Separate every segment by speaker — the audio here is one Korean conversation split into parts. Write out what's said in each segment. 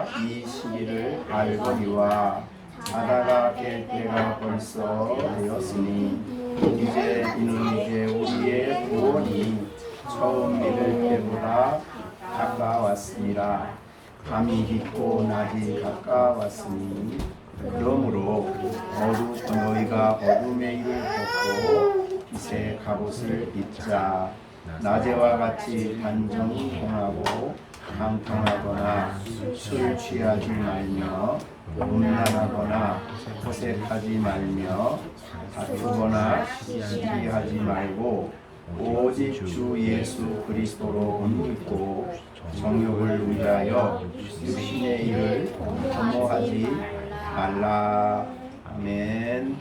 Speaker 1: 우리가 이 시기를 알거니와 자다가 깰 때가 벌써 되었으니 이제 우리의 구원이 처음 믿을 때보다 가까웠으니라. 밤이 깊고 낮이 가까웠으니 그러므로 너희가 어둠의 일을 벗고 빛의 갑옷을 입자. 낮에와 같이 단정히 행하고 방탕하거나 술 취하지 말며 음란하거나 호색하지 말며 다투거나 시기하지 말고 오직 주 예수 그리스도로 옷입고 정욕을 위하여 육신의 일을 도모하지 말라. 아멘.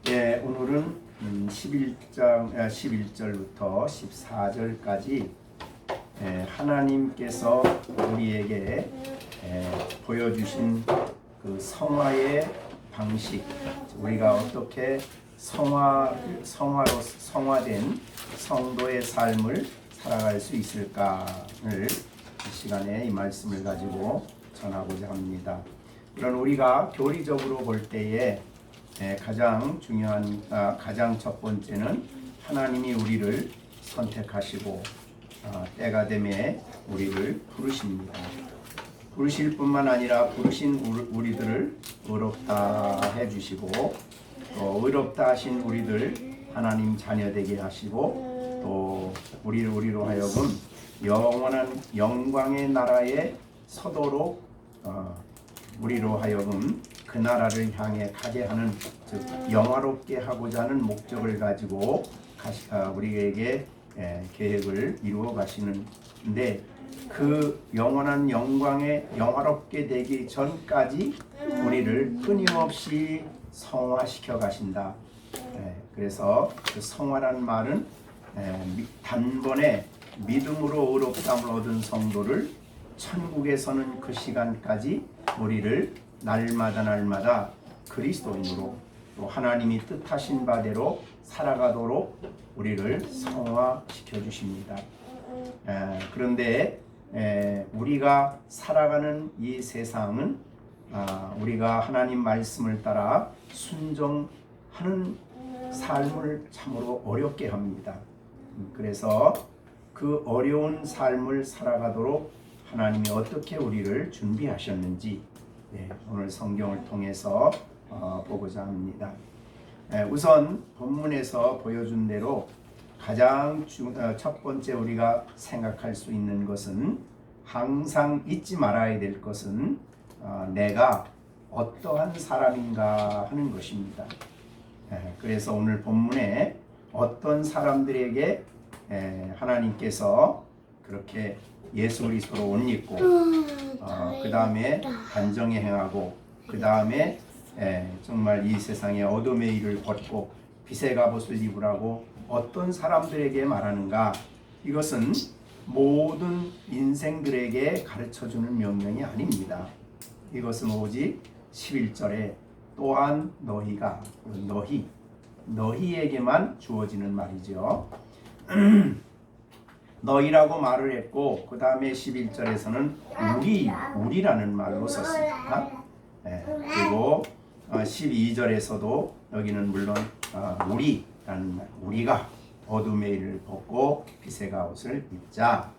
Speaker 1: 예, 오늘은 11절부터 14절까지 하나님께서 우리에게 보여주신 그 성화의 방식, 우리가 어떻게 성화된 성도의 삶을 살아갈 수 있을까를 이 시간에 이 말씀을 가지고 전하고자 합니다. 물론 우리가 교리적으로 볼 때에 가장 중요한 가장 첫 번째는 하나님이 우리를 선택하시고 때가 되매 우리를 부르십니다. 부르실 뿐만 아니라 부르신 우리들을 의롭다 해주시고 또 의롭다 하신 우리들 하나님 자녀 되게 하시고 또 우리로 하여금 영원한 영광의 나라에 서도록 우리로 하여금 그 나라를 향해 가게 하는, 즉 영화롭게 하고자 하는 목적을 가지고 우리에게 계획을 이루어 가시는데, 그 영원한 영광에 영화롭게 되기 전까지 우리를 끊임없이 성화시켜 가신다. 그래서 그 성화란 말은 단번에 믿음으로 의롭다함을 얻은 성도를 천국에서는 그 시간까지 우리를 날마다 그리스도인으로 또 하나님이 뜻하신 바대로 살아가도록 우리를 성화시켜 주십니다. 그런데 우리가 살아가는 이 세상은 우리가 하나님 말씀을 따라 순종하는 삶을 참으로 어렵게 합니다. 그래서 그 어려운 삶을 살아가도록 하나님이 어떻게 우리를 준비하셨는지 오늘 성경을 통해서 보고자 합니다. 우선 본문에서 보여준 대로 가장 첫 번째 우리가 생각할 수 있는 것은, 항상 잊지 말아야 될 것은 내가 어떠한 사람인가 하는 것입니다. 그래서 오늘 본문에 어떤 사람들에게 하나님께서 그렇게 예수 그리스도로 옷 입고 그 다음에 단정히 행하고 그 다음에 정말 이 세상의 어둠의 일을 벗고 빛의 갑옷을 입으라고 어떤 사람들에게 말하는가? 이것은 모든 인생들에게 가르쳐주는 명령이 아닙니다. 이것은 오직 11절에 또한 너희가, 너희에게만 주어지는 말이죠. 너희라고 말을 했고 그 다음에 11절에서는 우리라는 말로 썼습니다. 그리고 12절에서도 여기는 물론 우리라는 말, 우리가 어둠의 일을 벗고 빛의 갑옷을 입자.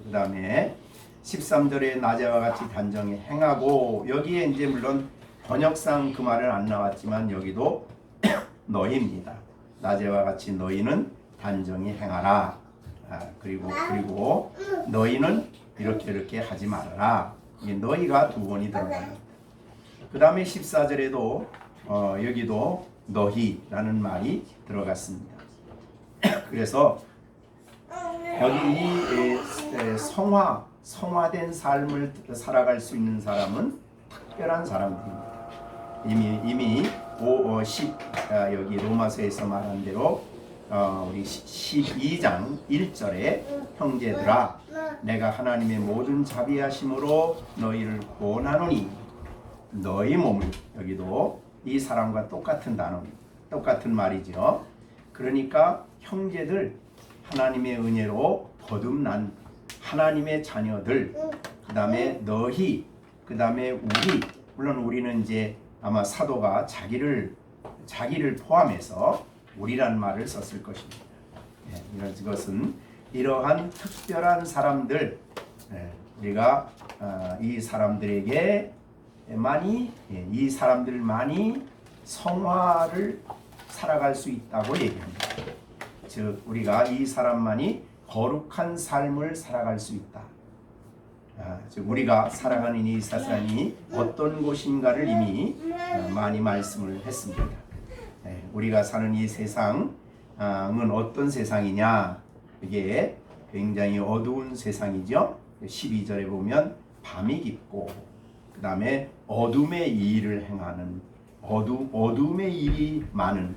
Speaker 1: 그 다음에 13절에 낮에와 같이 단정히 행하고, 여기에 이제 물론 번역상 그 말은 안 나왔지만 여기도 너희입니다. 낮에와 같이 너희는 단정히 행하라. 그리고 너희는 이렇게 하지 말아라. 이게 너희가 두 번이 들어가요. 그 다음에 14절에도 여기도 너희라는 말이 들어갔습니다. 그래서 여기 이 성화된 삶을 살아갈 수 있는 사람은 특별한 사람들입니다. 이미 여기 로마서에서 말한 대로 우리 12장 1절에 형제들아 내가 하나님의 모든 자비하심으로 너희를 권하노니, 너희 몸을, 여기도 이 사람과 똑같은 단어, 똑같은 말이죠. 그러니까 형제들, 하나님의 은혜로 거듭난 하나님의 자녀들, 다음에 너희, 그 다음에 우리. 물론 우리는 이제 아마 사도가 자기를 포함해서 우리란 말을 썼을 것입니다. 이것은 이러한 특별한 사람들, 우리가 이 사람들만이 성화를 살아갈 수 있다고 얘기합니다. 즉 우리가 이 사람만이 거룩한 삶을 살아갈 수 있다. 즉 우리가 살아가는 이 세상이 어떤 곳인가를 이미 많이 말씀을 했습니다. 우리가 사는 이 세상은 어떤 세상이냐? 이게 굉장히 어두운 세상이죠. 12절에 보면 밤이 깊고 그 다음에 어둠의 일을 행하는 어둠의 일이 많은,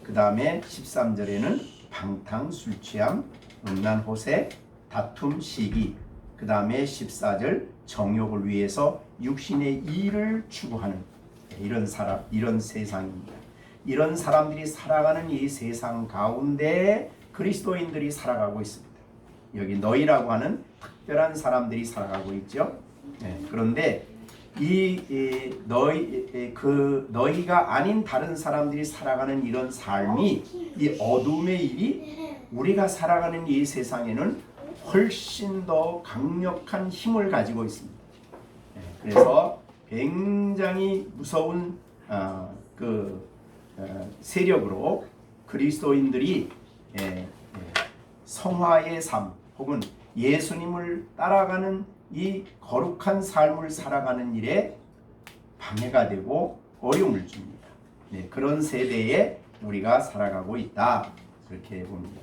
Speaker 1: 그 다음에 13절에는 방탕, 술취함, 음란, 호세, 다툼, 시기, 그 다음에 14절 정욕을 위해서 육신의 일을 추구하는 이런 세상입니다. 이런 사람들이 살아가는 이 세상 가운데 그리스도인들이 살아가고 있습니다. 여기 너희라고 하는 특별한 사람들이 살아가고 있죠. 그런데 너희가 아닌 다른 사람들이 살아가는 이런 삶이, 이 어둠의 일이 우리가 살아가는 이 세상에는 훨씬 더 강력한 힘을 가지고 있습니다. 그래서 굉장히 무서운 세력으로 그리스도인들이 성화의 삶 혹은 예수님을 따라가는 이 거룩한 삶을 살아가는 일에 방해가 되고 어려움을 줍니다. 그런 세대에 우리가 살아가고 있다, 그렇게 봅니다.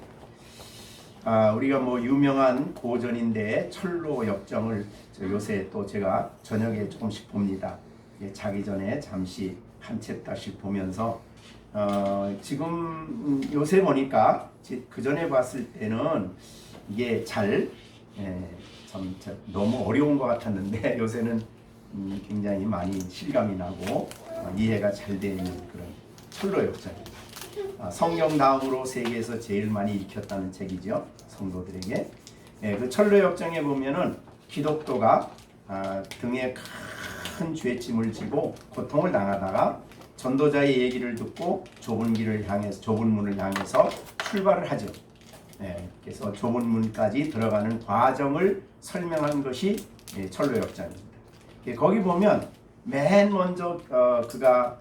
Speaker 1: 우리가 유명한 고전인데 철로 역정을 요새 또 제가 저녁에 조금씩 봅니다. 자기 전에 잠시 한 챕터씩 보면서 지금 요새 보니까 그 전에 봤을 때는 이게 참 너무 어려운 것 같았는데 요새는 굉장히 많이 실감이 나고 이해가 잘 되는 그런 철로 역정입니다. 성경 다음으로 세계에서 제일 많이 읽혔다는 책이죠, 성도들에게. 그 철로 역정에 보면은 기독교가 등에 큰 죄짐을 지고 고통을 당하다가 전도자의 얘기를 듣고 좁은 문을 향해서 출발을 하죠. 그래서 좁은 문까지 들어가는 과정을 설명한 것이 철로 역정입니다. 거기 보면 맨 먼저 그가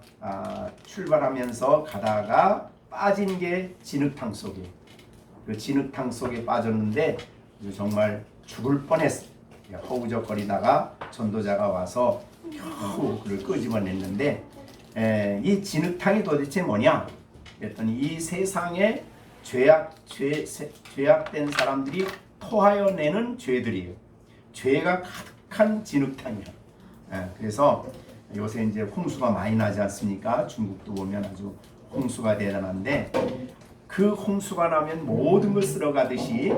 Speaker 1: 출발하면서 가다가 빠진 게 진흙탕 속에, 그 진흙탕 속에 빠졌는데 정말 죽을 뻔했어요. 허우적거리다가 전도자가 와서 겨우 그를 끄집어냈는데, 이 진흙탕이 도대체 뭐냐? 그랬더니 이 세상에 죄악된 사람들이 토하여 내는 죄들이에요. 죄가 가득한 진흙탕이야. 그래서 요새 이제 홍수가 많이 나지 않습니까? 중국도 보면 아주 홍수가 대단한데, 그 홍수가 나면 모든 걸 쓸어가듯이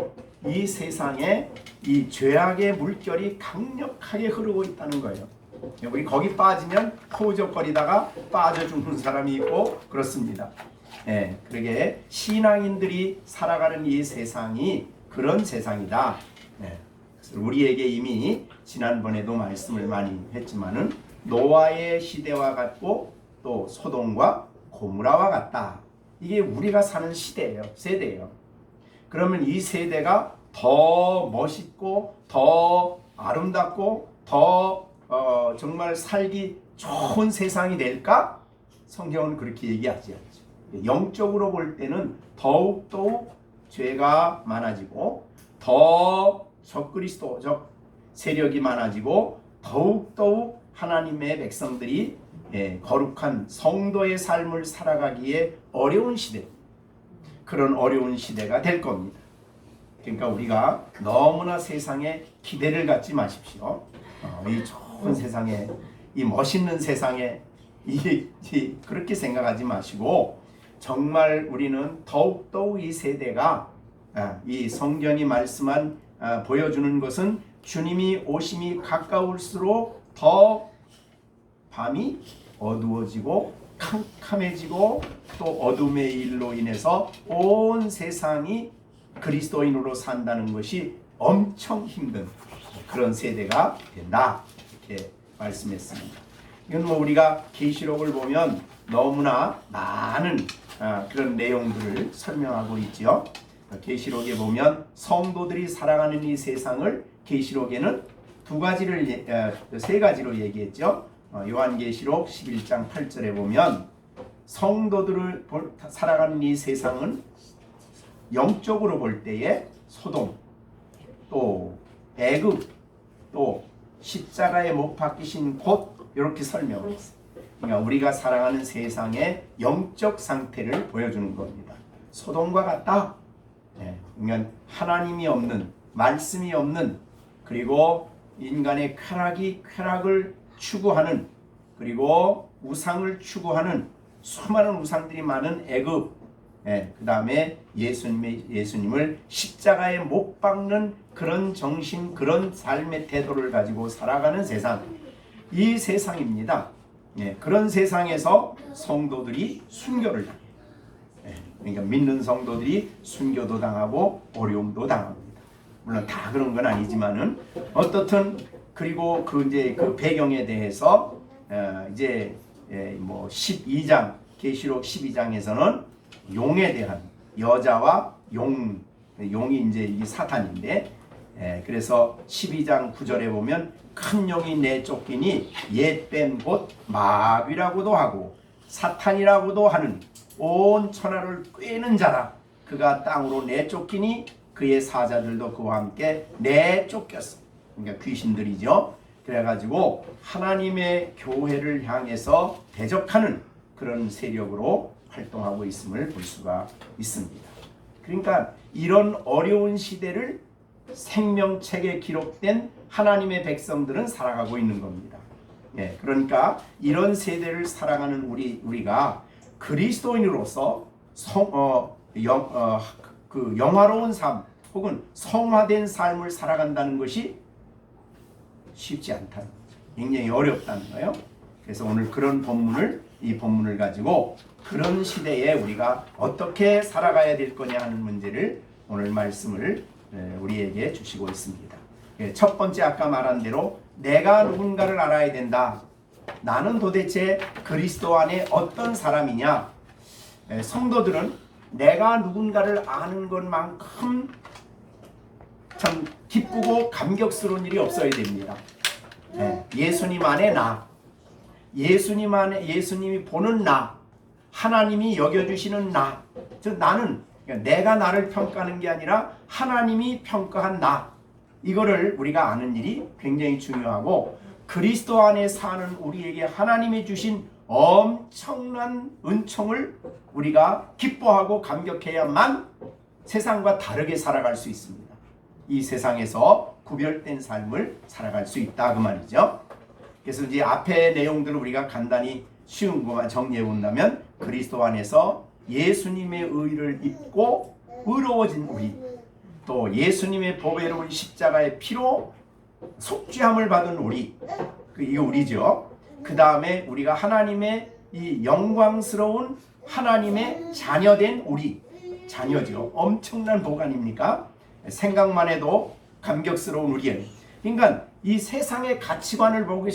Speaker 1: 이 세상에 이 죄악의 물결이 강력하게 흐르고 있다는 거예요. 우리 거기 빠지면 허우적거리다가 빠져 죽는 사람이 있고 그렇습니다. 그러게 신앙인들이 살아가는 이 세상이 그런 세상이다. 우리에게 이미 지난번에도 말씀을 많이 했지만은 노아의 시대와 같고 또 소돔과 고무라와 같다. 이게 우리가 사는 세대예요. 그러면 이 세대가 더 멋있고 더 아름답고 더 정말 살기 좋은 세상이 될까? 성경은 그렇게 얘기하지 않죠. 영적으로 볼 때는 더욱 죄가 많아지고 더 적그리스도적 세력이 많아지고 더욱 하나님의 백성들이 거룩한 성도의 삶을 살아가기에 어려운 시대, 그런 어려운 시대가 될 겁니다. 그러니까 우리가 너무나 세상에 기대를 갖지 마십시오. 이 좋은 세상에, 이 멋있는 세상에 그렇게 생각하지 마시고, 정말 우리는 더욱더욱 이 세대가 이 성경이 보여주는 것은 주님이 오심이 가까울수록 더 밤이 어두워지고 캄캄해지고 또 어둠의 일로 인해서 온 세상이 그리스도인으로 산다는 것이 엄청 힘든, 그런 세대가 된다. 이렇게 말씀했습니다. 이건 뭐 우리가 계시록을 보면 너무나 많은 그런 내용들을 설명하고 있지요. 계시록에 보면 성도들이 살아가는 이 세상을 계시록에는 세 가지로 얘기했죠. 요한계시록 11장 8절에 보면 성도들을 살아가는 이 세상은 영적으로 볼 때에 소돔, 또 애굽, 또 십자가에 못 박히신 곳, 이렇게 설명을 했어요. 그러니까 우리가 살아가는 세상의 영적 상태를 보여주는 겁니다. 소돔과 같다. 그러니까 하나님이 없는, 말씀이 없는, 그리고 인간의 쾌락을 추구하는, 그리고 우상을 추구하는 수많은 우상들이 많은 애굽, 그 다음에 예수님을 십자가에 못 박는 그런 정신, 그런 삶의 태도를 가지고 살아가는 세상, 이 세상입니다. 그런 세상에서 성도들이 순교를 당해요. 그러니까 믿는 성도들이 순교도 당하고 어려움도 당합니다. 물론 다 그런 건 아니지만은 어떻든, 그리고 그 배경에 대해서 이제 뭐 12장, 계시록 12장에서는 용에 대한, 여자와 용이 이제 이 사탄인데, 그래서 12장 9절에 보면 큰 용이 내쫓기니 옛 뺀 곳 마귀라고도 하고 사탄이라고도 하는 온 천하를 꿰는 자라. 그가 땅으로 내쫓기니 그의 사자들도 그와 함께 내쫓겼어. 그러니까 귀신들이죠. 그래가지고 하나님의 교회를 향해서 대적하는 그런 세력으로 활동하고 있음을 볼 수가 있습니다. 그러니까 이런 어려운 시대를 생명책에 기록된 하나님의 백성들은 살아가고 있는 겁니다. 그러니까 이런 세대를 살아가는 우리가 그리스도인으로서 영화로운 삶 혹은 성화된 삶을 살아간다는 것이 쉽지 않다는 거죠. 굉장히 어렵다는 거예요. 그래서 오늘 그런 이 본문을 가지고 그런 시대에 우리가 어떻게 살아가야 될 거냐 하는 문제를 오늘 말씀을 우리에게 주시고 있습니다. 첫 번째, 아까 말한 대로 내가 누군가를 알아야 된다. 나는 도대체 그리스도 안에 어떤 사람이냐. 성도들은 내가 누군가를 아는 것만큼 참 기쁘고 감격스러운 일이 없어야 됩니다. 예수님 안에 나, 예수님이 보는 나, 하나님이 여겨주시는 나, 즉 나는, 내가 나를 평가하는 게 아니라 하나님이 평가한 나, 이거를 우리가 아는 일이 굉장히 중요하고, 그리스도 안에 사는 우리에게 하나님이 주신 엄청난 은총을 우리가 기뻐하고 감격해야만 세상과 다르게 살아갈 수 있습니다. 이 세상에서 구별된 삶을 살아갈 수 있다, 그 말이죠. 그래서 이제 앞의 내용들을 우리가 간단히 쉬운 것만 정리해 본다면, 그리스도 안에서 예수님의 의를 입고 의로워진 우리, 또 예수님의 보배로운 십자가의 피로 속죄함을 받은 우리, 이게 우리죠. 그 다음에 우리가 하나님의 이 영광스러운 하나님의 자녀된 우리, 자녀죠. 엄청난 복 아닙니까? 생각만 해도 감격스러운 우리예요. 그러니까 이 세상의 가치관을 보기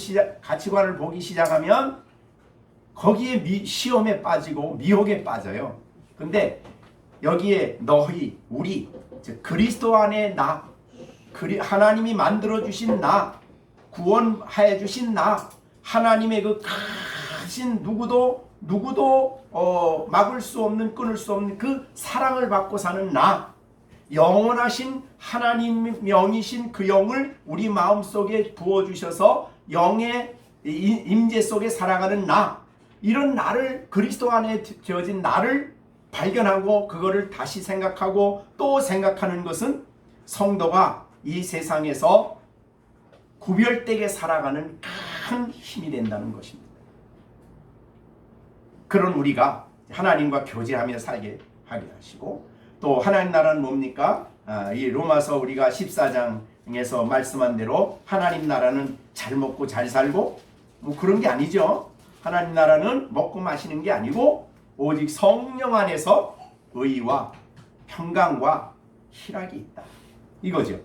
Speaker 1: 시작하면 거기에 시험에 빠지고 미혹에 빠져요. 근데 여기에 너희, 우리, 즉 그리스도 안에 나, 하나님이 만들어주신 나, 구원하여 주신 나, 하나님의 그 크신 누구도 막을 수 없는, 끊을 수 없는 그 사랑을 받고 사는 나, 영원하신 하나님 영이신 그 영을 우리 마음속에 부어주셔서 영의 임재 속에 살아가는 나, 이런 나를, 그리스도 안에 되어진 나를 발견하고 그거를 다시 생각하고 또 생각하는 것은 성도가 이 세상에서 구별되게 살아가는 큰 힘이 된다는 것입니다. 그런 우리가 하나님과 교제하며 살게 하게 하시고, 또 하나님 나라는 뭡니까? 이 로마서 우리가 14장에서 말씀한 대로 하나님 나라는 잘 먹고 잘 살고 뭐 그런 게 아니죠. 하나님 나라는 먹고 마시는 게 아니고 오직 성령 안에서 의와 평강과 희락이 있다, 이거죠.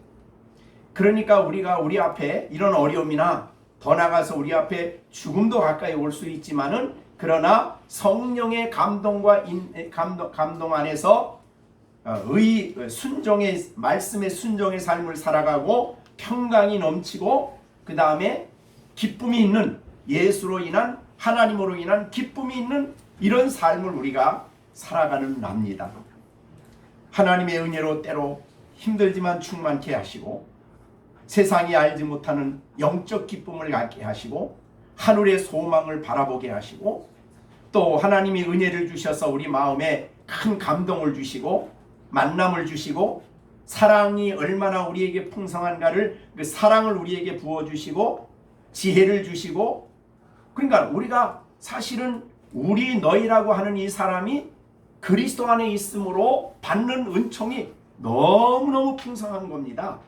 Speaker 1: 그러니까 우리가 우리 앞에 이런 어려움이나 더 나아가서 우리 앞에 죽음도 가까이 올 수 있지만은 그러나 성령의 감동과 감동 안에서 순종의 말씀의 순종의 삶을 살아가고 평강이 넘치고 그 다음에 기쁨이 있는 예수로 인한 하나님으로 인한 기쁨이 있는 이런 삶을 우리가 살아가는 납니다. 하나님의 은혜로 때로 힘들지만 충만케 하시고 세상이 알지 못하는 영적 기쁨을 갖게 하시고 하늘의 소망을 바라보게 하시고 또 하나님이 은혜를 주셔서 우리 마음에 큰 감동을 주시고 만남을 주시고 사랑이 얼마나 우리에게 풍성한가를 그 사랑을 우리에게 부어주시고 지혜를 주시고 그러니까 우리가 사실은 우리 너희라고 하는 이 사람이 그리스도 안에 있으므로 받는 은총이 너무너무 풍성한 겁니다.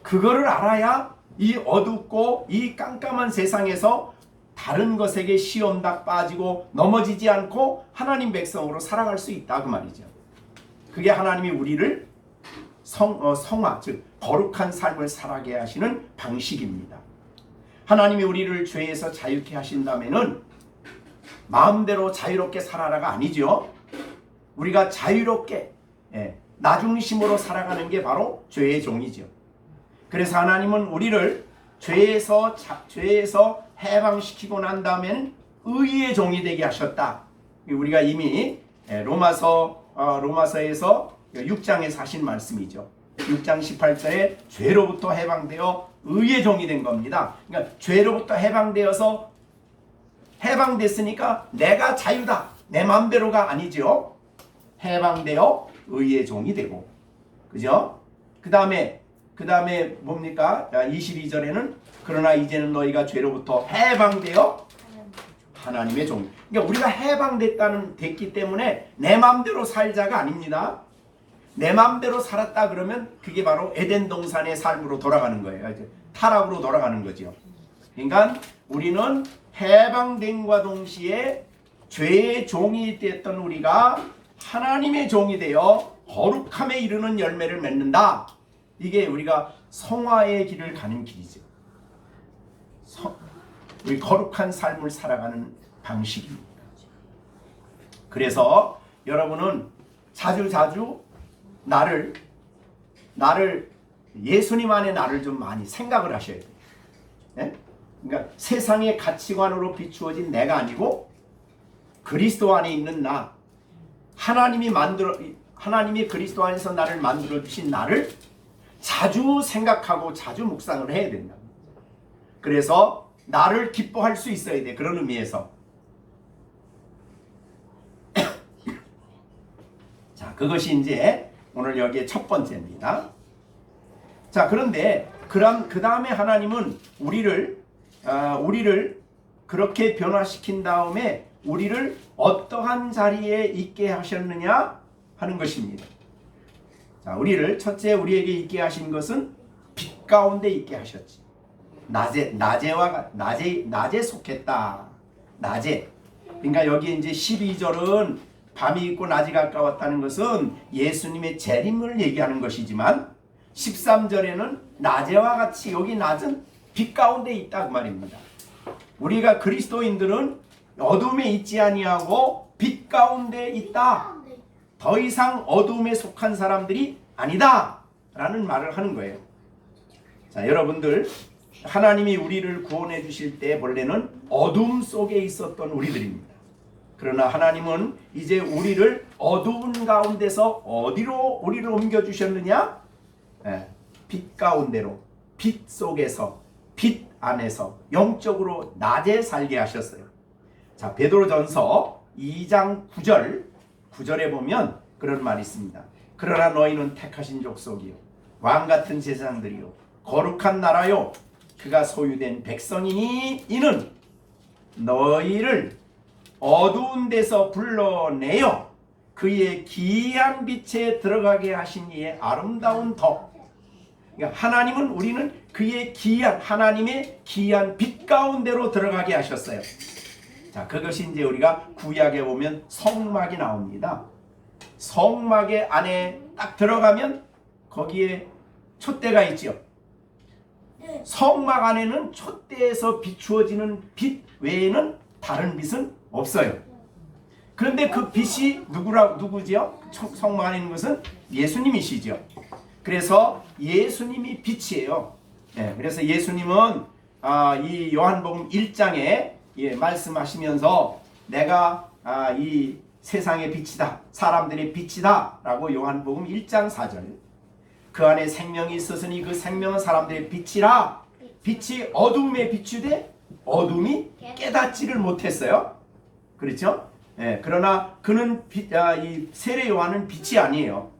Speaker 1: 그거를 알아야 이 어둡고 이 깜깜한 세상에서 다른 것에게 시험닥 빠지고 넘어지지 않고 하나님 백성으로 살아갈 수 있다 그 말이죠. 그게 하나님이 우리를 성화 즉 거룩한 삶을 살아가게 하시는 방식입니다. 하나님이 우리를 죄에서 자유케 하신다면은 마음대로 자유롭게 살아라가 아니죠. 우리가 자유롭게 나중심으로 살아가는 게 바로 죄의 종이죠. 그래서 하나님은 우리를 죄에서 해방시키고 난 다음에는 의의 종이 되게 하셨다. 우리가 이미 로마서에서 6장에서 하신 말씀이죠. 6장 18절에 죄로부터 해방되어 의의 종이 된 겁니다. 그러니까 죄로부터 해방됐으니까 내가 자유다. 내 마음대로가 아니죠. 해방되어 의의 종이 되고, 그죠? 그 다음에 뭡니까? 22절에는 그러나 이제는 너희가 죄로부터 해방되어 하나님의 종. 그러니까 우리가 됐기 때문에 내 마음대로 살자가 아닙니다. 내 마음대로 살았다 그러면 그게 바로 에덴 동산의 삶으로 돌아가는 거예요. 타락으로 돌아가는 거죠. 그러니까 우리는 해방됨과 동시에 죄의 종이 됐던 우리가 하나님의 종이 되어 거룩함에 이르는 열매를 맺는다. 이게 우리가 성화의 길을 가는 길이죠. 우리 거룩한 삶을 살아가는 방식입니다. 그래서 여러분은 자주 나를 예수님 안에 나를 좀 많이 생각을 하셔야 돼요. 네? 그러니까 세상의 가치관으로 비추어진 내가 아니고 그리스도 안에 있는 나, 하나님이 그리스도 안에서 나를 만들어 주신 나를 자주 생각하고 자주 묵상을 해야 된다. 그래서 나를 기뻐할 수 있어야 돼. 그런 의미에서. 자, 그것이 이제 오늘 여기에 첫 번째입니다. 자, 그런데 그 다음에 하나님은 우리를 그렇게 변화시킨 다음에 우리를 어떠한 자리에 있게 하셨느냐 하는 것입니다. 자, 첫째 우리에게 있게 하신 것은 빛 가운데 있게 하셨지. 낮에 속했다. 낮에. 그러니까 여기 이제 12절은 밤이 있고 낮이 가까웠다는 것은 예수님의 재림을 얘기하는 것이지만 13절에는 낮에와 같이 여기 낮은 빛 가운데 있다 그 말입니다. 우리가 그리스도인들은 어둠에 있지 아니하고 빛 가운데 있다. 더 이상 어둠에 속한 사람들이 아니다 라는 말을 하는 거예요. 자, 여러분들 하나님이 우리를 구원해 주실 때 본래는 어둠 속에 있었던 우리들입니다. 그러나 하나님은 이제 우리를 어두운 가운데서 어디로 우리를 옮겨주셨느냐? 빛 가운데로, 빛 속에서, 빛 안에서 영적으로 낮에 살게 하셨어요. 자, 베드로전서 2장 9절에 보면 그런 말이 있습니다. 그러나 너희는 택하신 족속이요 왕같은 제사장들이요 거룩한 나라요 그가 소유된 백성이니 이는 너희를 어두운 데서 불러내어 그의 기이한 빛에 들어가게 하신 이의 아름다운 덕. 그러니까 하나님은 우리는 그의 하나님의 기이한 빛 가운데로 들어가게 하셨어요. 자, 그것이 이제 우리가 구약에 보면 성막이 나옵니다. 성막의 안에 딱 들어가면 거기에 촛대가 있죠. 성막 안에는 촛대에서 비추어지는 빛 외에는 다른 빛은 없어요. 그런데 그 빛이 누구지요? 성막 안에 있는 것은 예수님이시죠. 그래서 예수님이 빛이에요. 네, 그래서 예수님은 이 요한복음 1장에 말씀하시면서 내가 이 세상의 빛이다, 사람들의 빛이다 라고 요한복음 1장 4절, 그 안에 생명이 있었으니 그 생명은 사람들의 빛이라. 빛이 어둠에 비추되 어둠이 깨닫지를 못했어요. 그렇죠? 그러나 그는 이 세례 요한은 빛이 아니에요.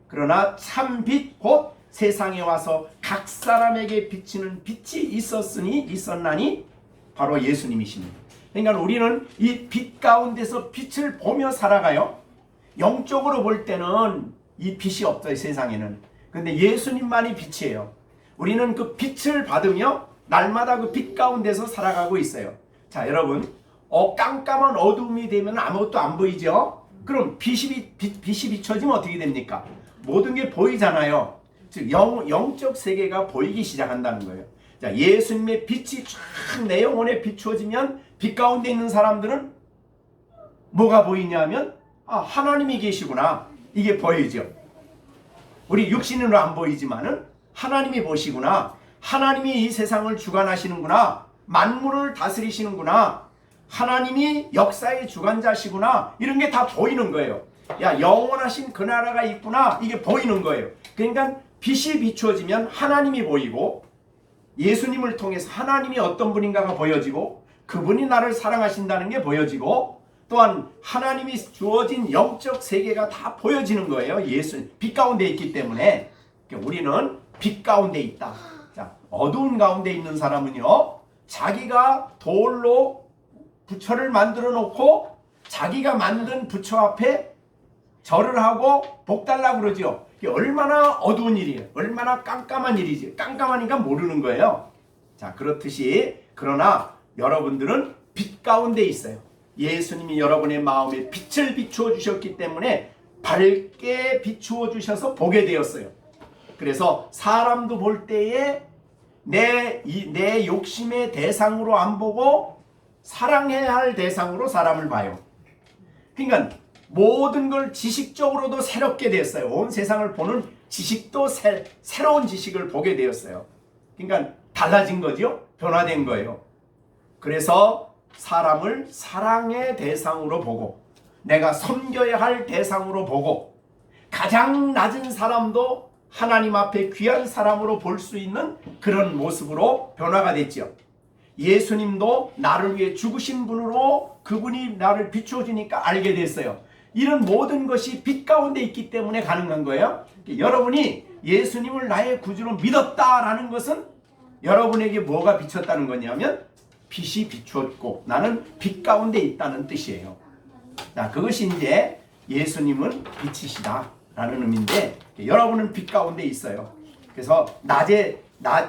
Speaker 1: 그러나 참 빛 곧 세상에 와서 각 사람에게 비치는 빛이 있었나니 바로 예수님이십니다. 그러니까 우리는 이 빛 가운데서 빛을 보며 살아가요. 영적으로 볼 때는 이 빛이 없어요, 세상에는. 그런데 예수님만이 빛이에요. 우리는 그 빛을 받으며 날마다 그 빛 가운데서 살아가고 있어요. 자, 여러분, 깜깜한 어둠이 되면 아무것도 안 보이죠? 그럼 빛이 비춰지면 어떻게 됩니까? 모든 게 보이잖아요. 즉 영적 세계가 보이기 시작한다는 거예요. 자, 예수님의 빛이 쫙 내 영혼에 비추어지면 빛 가운데 있는 사람들은 뭐가 보이냐면 하나님이 계시구나, 이게 보이죠. 우리 육신으로 안 보이지만은 하나님이 보시구나, 하나님이 이 세상을 주관하시는구나, 만물을 다스리시는구나, 하나님이 역사의 주관자시구나, 이런 게 다 보이는 거예요. 야, 영원하신 그 나라가 있구나, 이게 보이는 거예요. 그러니까 빛이 비추어지면 하나님이 보이고, 예수님을 통해서 하나님이 어떤 분인가가 보여지고, 그분이 나를 사랑하신다는 게 보여지고, 또한 하나님이 주어진 영적 세계가 다 보여지는 거예요. 빛 가운데 있기 때문에. 우리는 빛 가운데 있다. 자, 어두운 가운데 있는 사람은요, 자기가 돌로 부처를 만들어 놓고 자기가 만든 부처 앞에 절을 하고 복 달라고 그러죠. 이게 얼마나 어두운 일이에요. 얼마나 깜깜한 일이지. 깜깜하니까 모르는 거예요. 자, 그렇듯이 그러나 여러분들은 빛 가운데 있어요. 예수님이 여러분의 마음에 빛을 비추어 주셨기 때문에 밝게 비추어 주셔서 보게 되었어요. 그래서 사람도 볼 때에 내 욕심의 대상으로 안 보고 사랑해야 할 대상으로 사람을 봐요. 그러니까 모든 걸 지식적으로도 새롭게 됐어요. 온 세상을 보는 지식도 새로운 지식을 보게 되었어요. 그러니까 달라진 거죠. 변화된 거예요. 그래서 사람을 사랑의 대상으로 보고, 내가 섬겨야 할 대상으로 보고, 가장 낮은 사람도 하나님 앞에 귀한 사람으로 볼 수 있는 그런 모습으로 변화가 됐죠. 예수님도 나를 위해 죽으신 분으로 그분이 나를 비추어 주니까 알게 됐어요. 이런 모든 것이 빛 가운데 있기 때문에 가능한 거예요. 여러분이 예수님을 나의 구주로 믿었다라는 것은 여러분에게 뭐가 비쳤다는 거냐면 빛이 비추었고 나는 빛 가운데 있다는 뜻이에요. 자, 그것이 이제 예수님은 빛이시다 라는 의미인데, 여러분은 빛 가운데 있어요. 그래서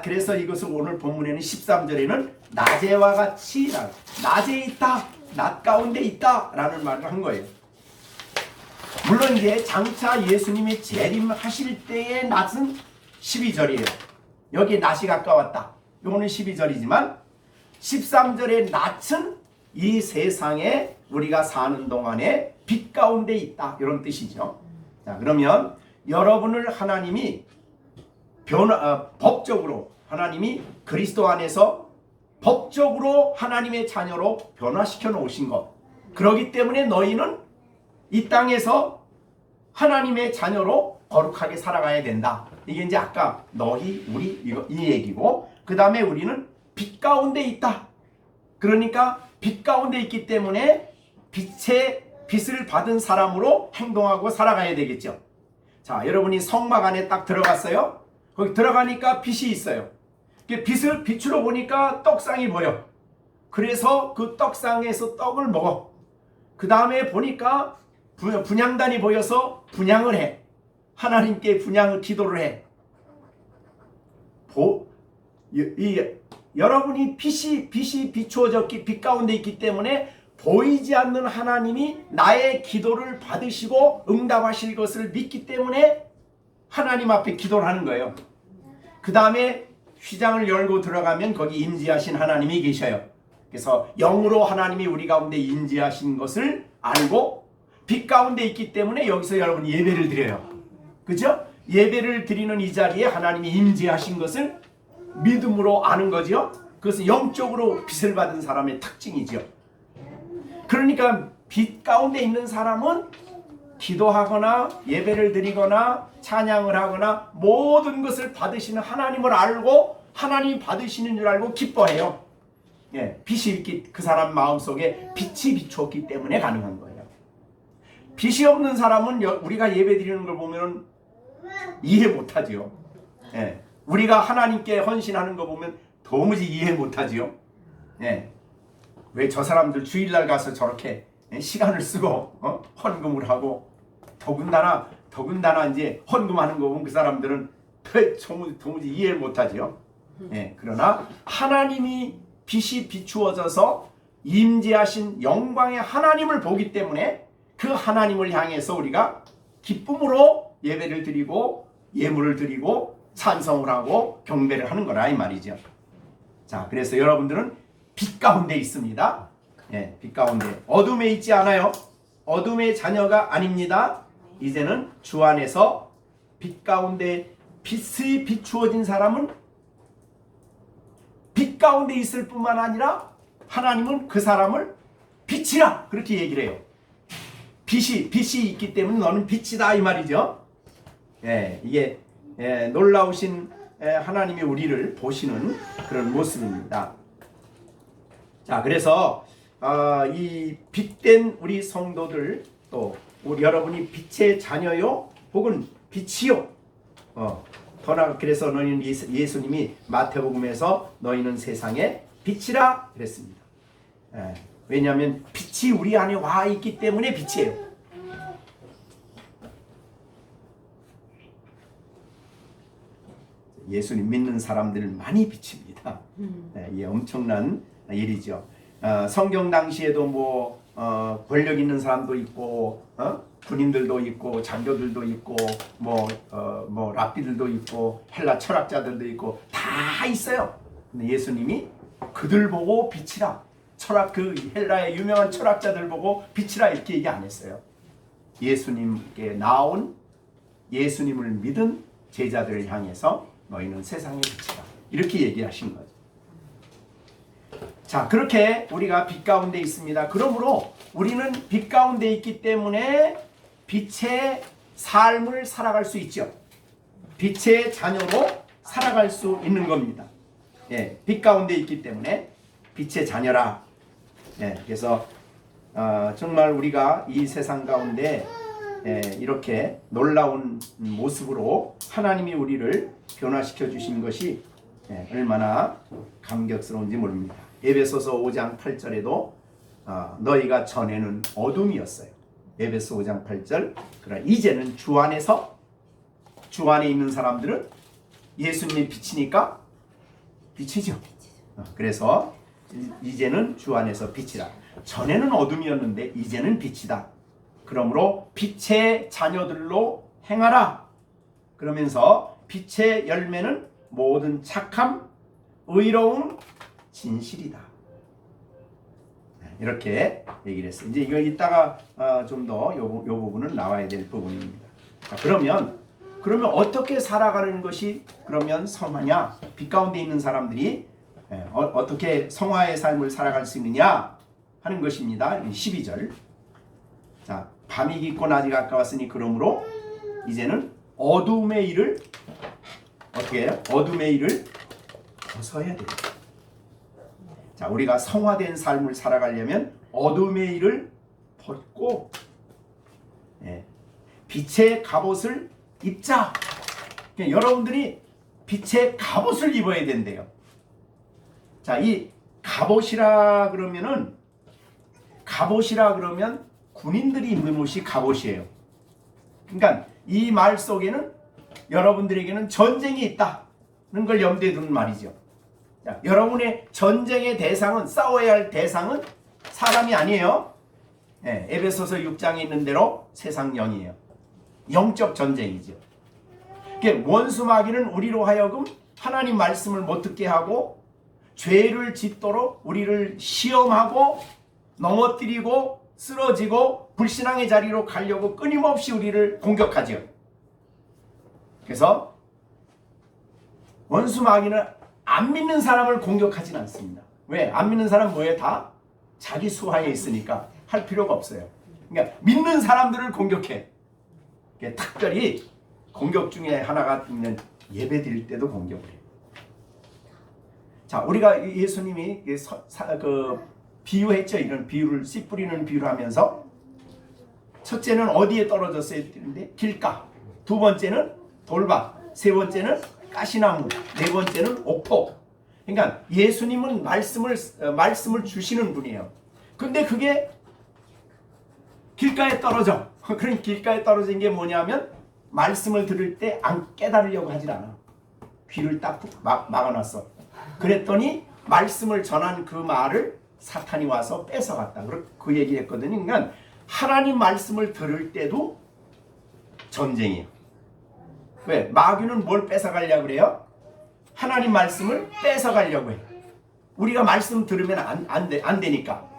Speaker 1: 그래서 이것을 오늘 본문에는 13절에는 낮에와 같이, 낮에 있다, 낮 가운데 있다 라는 말을 한 거예요. 물론 이제 장차 예수님이 재림하실 때의 낮은 12절이에요. 여기 낮이 가까웠다. 이거는 12절이지만 13절의 낮은 이 세상에 우리가 사는 동안에 빛 가운데 있다, 이런 뜻이죠. 자, 그러면 여러분을 하나님이 법적으로 하나님이 그리스도 안에서 법적으로 하나님의 자녀로 변화시켜 놓으신 것, 그렇기 때문에 너희는 이 땅에서 하나님의 자녀로 거룩하게 살아가야 된다. 이게 이제 아까 너희, 우리 이 얘기고, 그 다음에 우리는 빛 가운데 있다. 그러니까 빛 가운데 있기 때문에 빛을 받은 사람으로 행동하고 살아가야 되겠죠. 자, 여러분이 성막 안에 딱 들어갔어요. 거기 들어가니까 빛이 있어요. 빛을 비추러 보니까 떡상이 보여. 그래서 그 떡상에서 떡을 먹어. 그 다음에 보니까 분향단이 보여서 분향을 해. 하나님께 기도를 해. 여러분이 빛이 비추어졌기, 빛 가운데 있기 때문에 보이지 않는 하나님이 나의 기도를 받으시고 응답하실 것을 믿기 때문에 하나님 앞에 기도를 하는 거예요. 그 다음에 휘장을 열고 들어가면 거기 임재하신 하나님이 계셔요. 그래서 영으로 하나님이 우리 가운데 임재하신 것을 알고 빛 가운데 있기 때문에 여기서 여러분 예배를 드려요. 그죠? 예배를 드리는 이 자리에 하나님이 임재하신 것을 믿음으로 아는 거죠. 그것은 영적으로 빛을 받은 사람의 특징이죠. 그러니까 빛 가운데 있는 사람은 기도하거나 예배를 드리거나 찬양을 하거나 모든 것을 받으시는 하나님을 알고 하나님이 받으시는 줄 알고 기뻐해요. 예, 빛이 있기 그 사람 마음속에 빛이 비추었기 때문에 가능한 거예요. 빛이 없는 사람은 우리가 예배 드리는 걸 보면 이해 못하지요. 예, 우리가 하나님께 헌신하는 거 보면 도무지 이해 못하지요. 예, 왜 저 사람들 주일날 가서 저렇게 시간을 쓰고 헌금을 하고 더군다나 이제 헌금하는 거 보면 그 사람들은 도무지 이해를 못하지요. 예, 그러나 하나님이 빛이 비추어져서 임재하신 영광의 하나님을 보기 때문에 그 하나님을 향해서 우리가 기쁨으로 예배를 드리고 예물을 드리고 찬송을 하고 경배를 하는 거라 이 말이죠. 자, 그래서 여러분들은 빛 가운데 있습니다. 예, 빛 가운데 어둠에 있지 않아요. 어둠의 자녀가 아닙니다. 이제는 주 안에서 빛 가운데 빛이 비추어진 사람은 빛 가운데 있을 뿐만 아니라 하나님은 그 사람을 빛이라 그렇게 얘기를 해요. 빛이 있기 때문에 너는 빛이다 이 말이죠. 예, 이게 놀라우신 하나님이 우리를 보시는 그런 모습입니다. 자, 그래서 이 빛된 우리 성도들 또 우리 여러분이 빛의 자녀요 혹은 빛이요. 그래서 너희는 예수님이 마태복음에서 너희는 세상의 빛이라 그랬습니다. 왜냐하면 빛이 우리 안에 와 있기 때문에 빛이에요. 예수님 믿는 사람들 많이 비칩니다. 이게 엄청난 일이죠. 성경 당시에도 뭐 권력 있는 사람도 있고 군인들도 있고 장교들도 있고 뭐 랍비들도 있고 헬라 철학자들도 있고 다 있어요. 근데 예수님이 그들 보고 빛이라 그 헬라의 유명한 철학자들 보고 빛이라 이렇게 얘기 안 했어요. 예수님께 나온 예수님을 믿은 제자들을 향해서 너희는 세상의 빛이다 이렇게 얘기하신 거죠. 자, 그렇게 우리가 빛 가운데 있습니다. 그러므로 우리는 빛 가운데 있기 때문에 빛의 삶을 살아갈 수 있죠. 빛의 자녀로 살아갈 수 있는 겁니다. 예, 빛 가운데 있기 때문에 빛의 자녀라. 예, 그래서 정말 우리가 이 세상 가운데 이렇게 놀라운 모습으로 하나님이 우리를 변화시켜 주신 것이 얼마나 감격스러운지 모릅니다. 에베소서 5장 8절에도 너희가 전에는 어둠이었어요. 에베소 5장 8절. 그러나 이제는 주 안에서 주 안에 있는 사람들은 예수님의 빛이니까 빛이죠. 그래서 이제는 주 안에서 빛이라. 전에는 어둠이었는데 이제는 빛이다. 그러므로 빛의 자녀들로 행하라. 그러면서 빛의 열매는 모든 착함, 의로움, 진실이다. 이렇게 얘기를 했어요. 이제 이거 이따가 좀 더 요 부분은 나와야 될 부분입니다. 자, 그러면 어떻게 살아가는 것이 그러면 성화냐? 빛 가운데 있는 사람들이 어떻게 성화의 삶을 살아갈 수 있느냐 하는 것입니다. 12절. 자, 밤이 깊고 낮이 가까웠으니 그러므로 이제는 어둠의 일을 어떻게 해요? 어둠의 일을 벗어야 돼요. 자, 우리가 성화된 삶을 살아가려면 어둠의 일을 벗고 빛의 갑옷을 입자. 그러니까 여러분들이 빛의 갑옷을 입어야 된대요. 자, 이 갑옷이라 그러면 군인들이 입는 옷이 갑옷이에요. 그러니까 이 말 속에는 여러분들에게는 전쟁이 있다는 걸 염두에 두는 말이죠. 자, 여러분의 전쟁의 대상은 싸워야 할 대상은 사람이 아니에요. 에베소서 6장에 있는 대로 세상 영이에요. 영적 전쟁이죠. 원수 마귀는 우리로 하여금 하나님 말씀을 못 듣게 하고 죄를 짓도록 우리를 시험하고 넘어뜨리고 쓰러지고 불신앙의 자리로 가려고 끊임없이 우리를 공격하죠. 그래서 원수 마귀는 안 믿는 사람을 공격하진 않습니다. 왜? 안 믿는 사람 뭐예요? 다 자기 수하에 있으니까 할 필요가 없어요. 그러니까 믿는 사람들을 공격해. 특별히 공격 중에 하나가 있는 예배 드릴 때도 공격을 해요. 자, 우리가 예수님이 비유했죠. 이런 비유를, 씨 뿌리는 비유를 하면서 첫째는 어디에 떨어졌어야 되는데? 길가. 두 번째는 돌밭. 세 번째는 가시나무. 네 번째는 옥토. 그러니까 예수님은 말씀을 주시는 분이에요. 근데 그게 길가에 떨어져. 그런 길가에 떨어진 게 뭐냐면 말씀을 들을 때 안 깨달으려고 하질 않아. 귀를 딱 막아놨어. 그랬더니 말씀을 전한 그 말을 사탄이 와서 뺏어갔다. 그 얘기했거든요. 그러니까 하나님 말씀을 들을 때도 전쟁이에요. 왜? 마귀는 뭘 뺏어가려고 그래요? 하나님 말씀을 뺏어가려고 해. 우리가 말씀 들으면 안 되니까.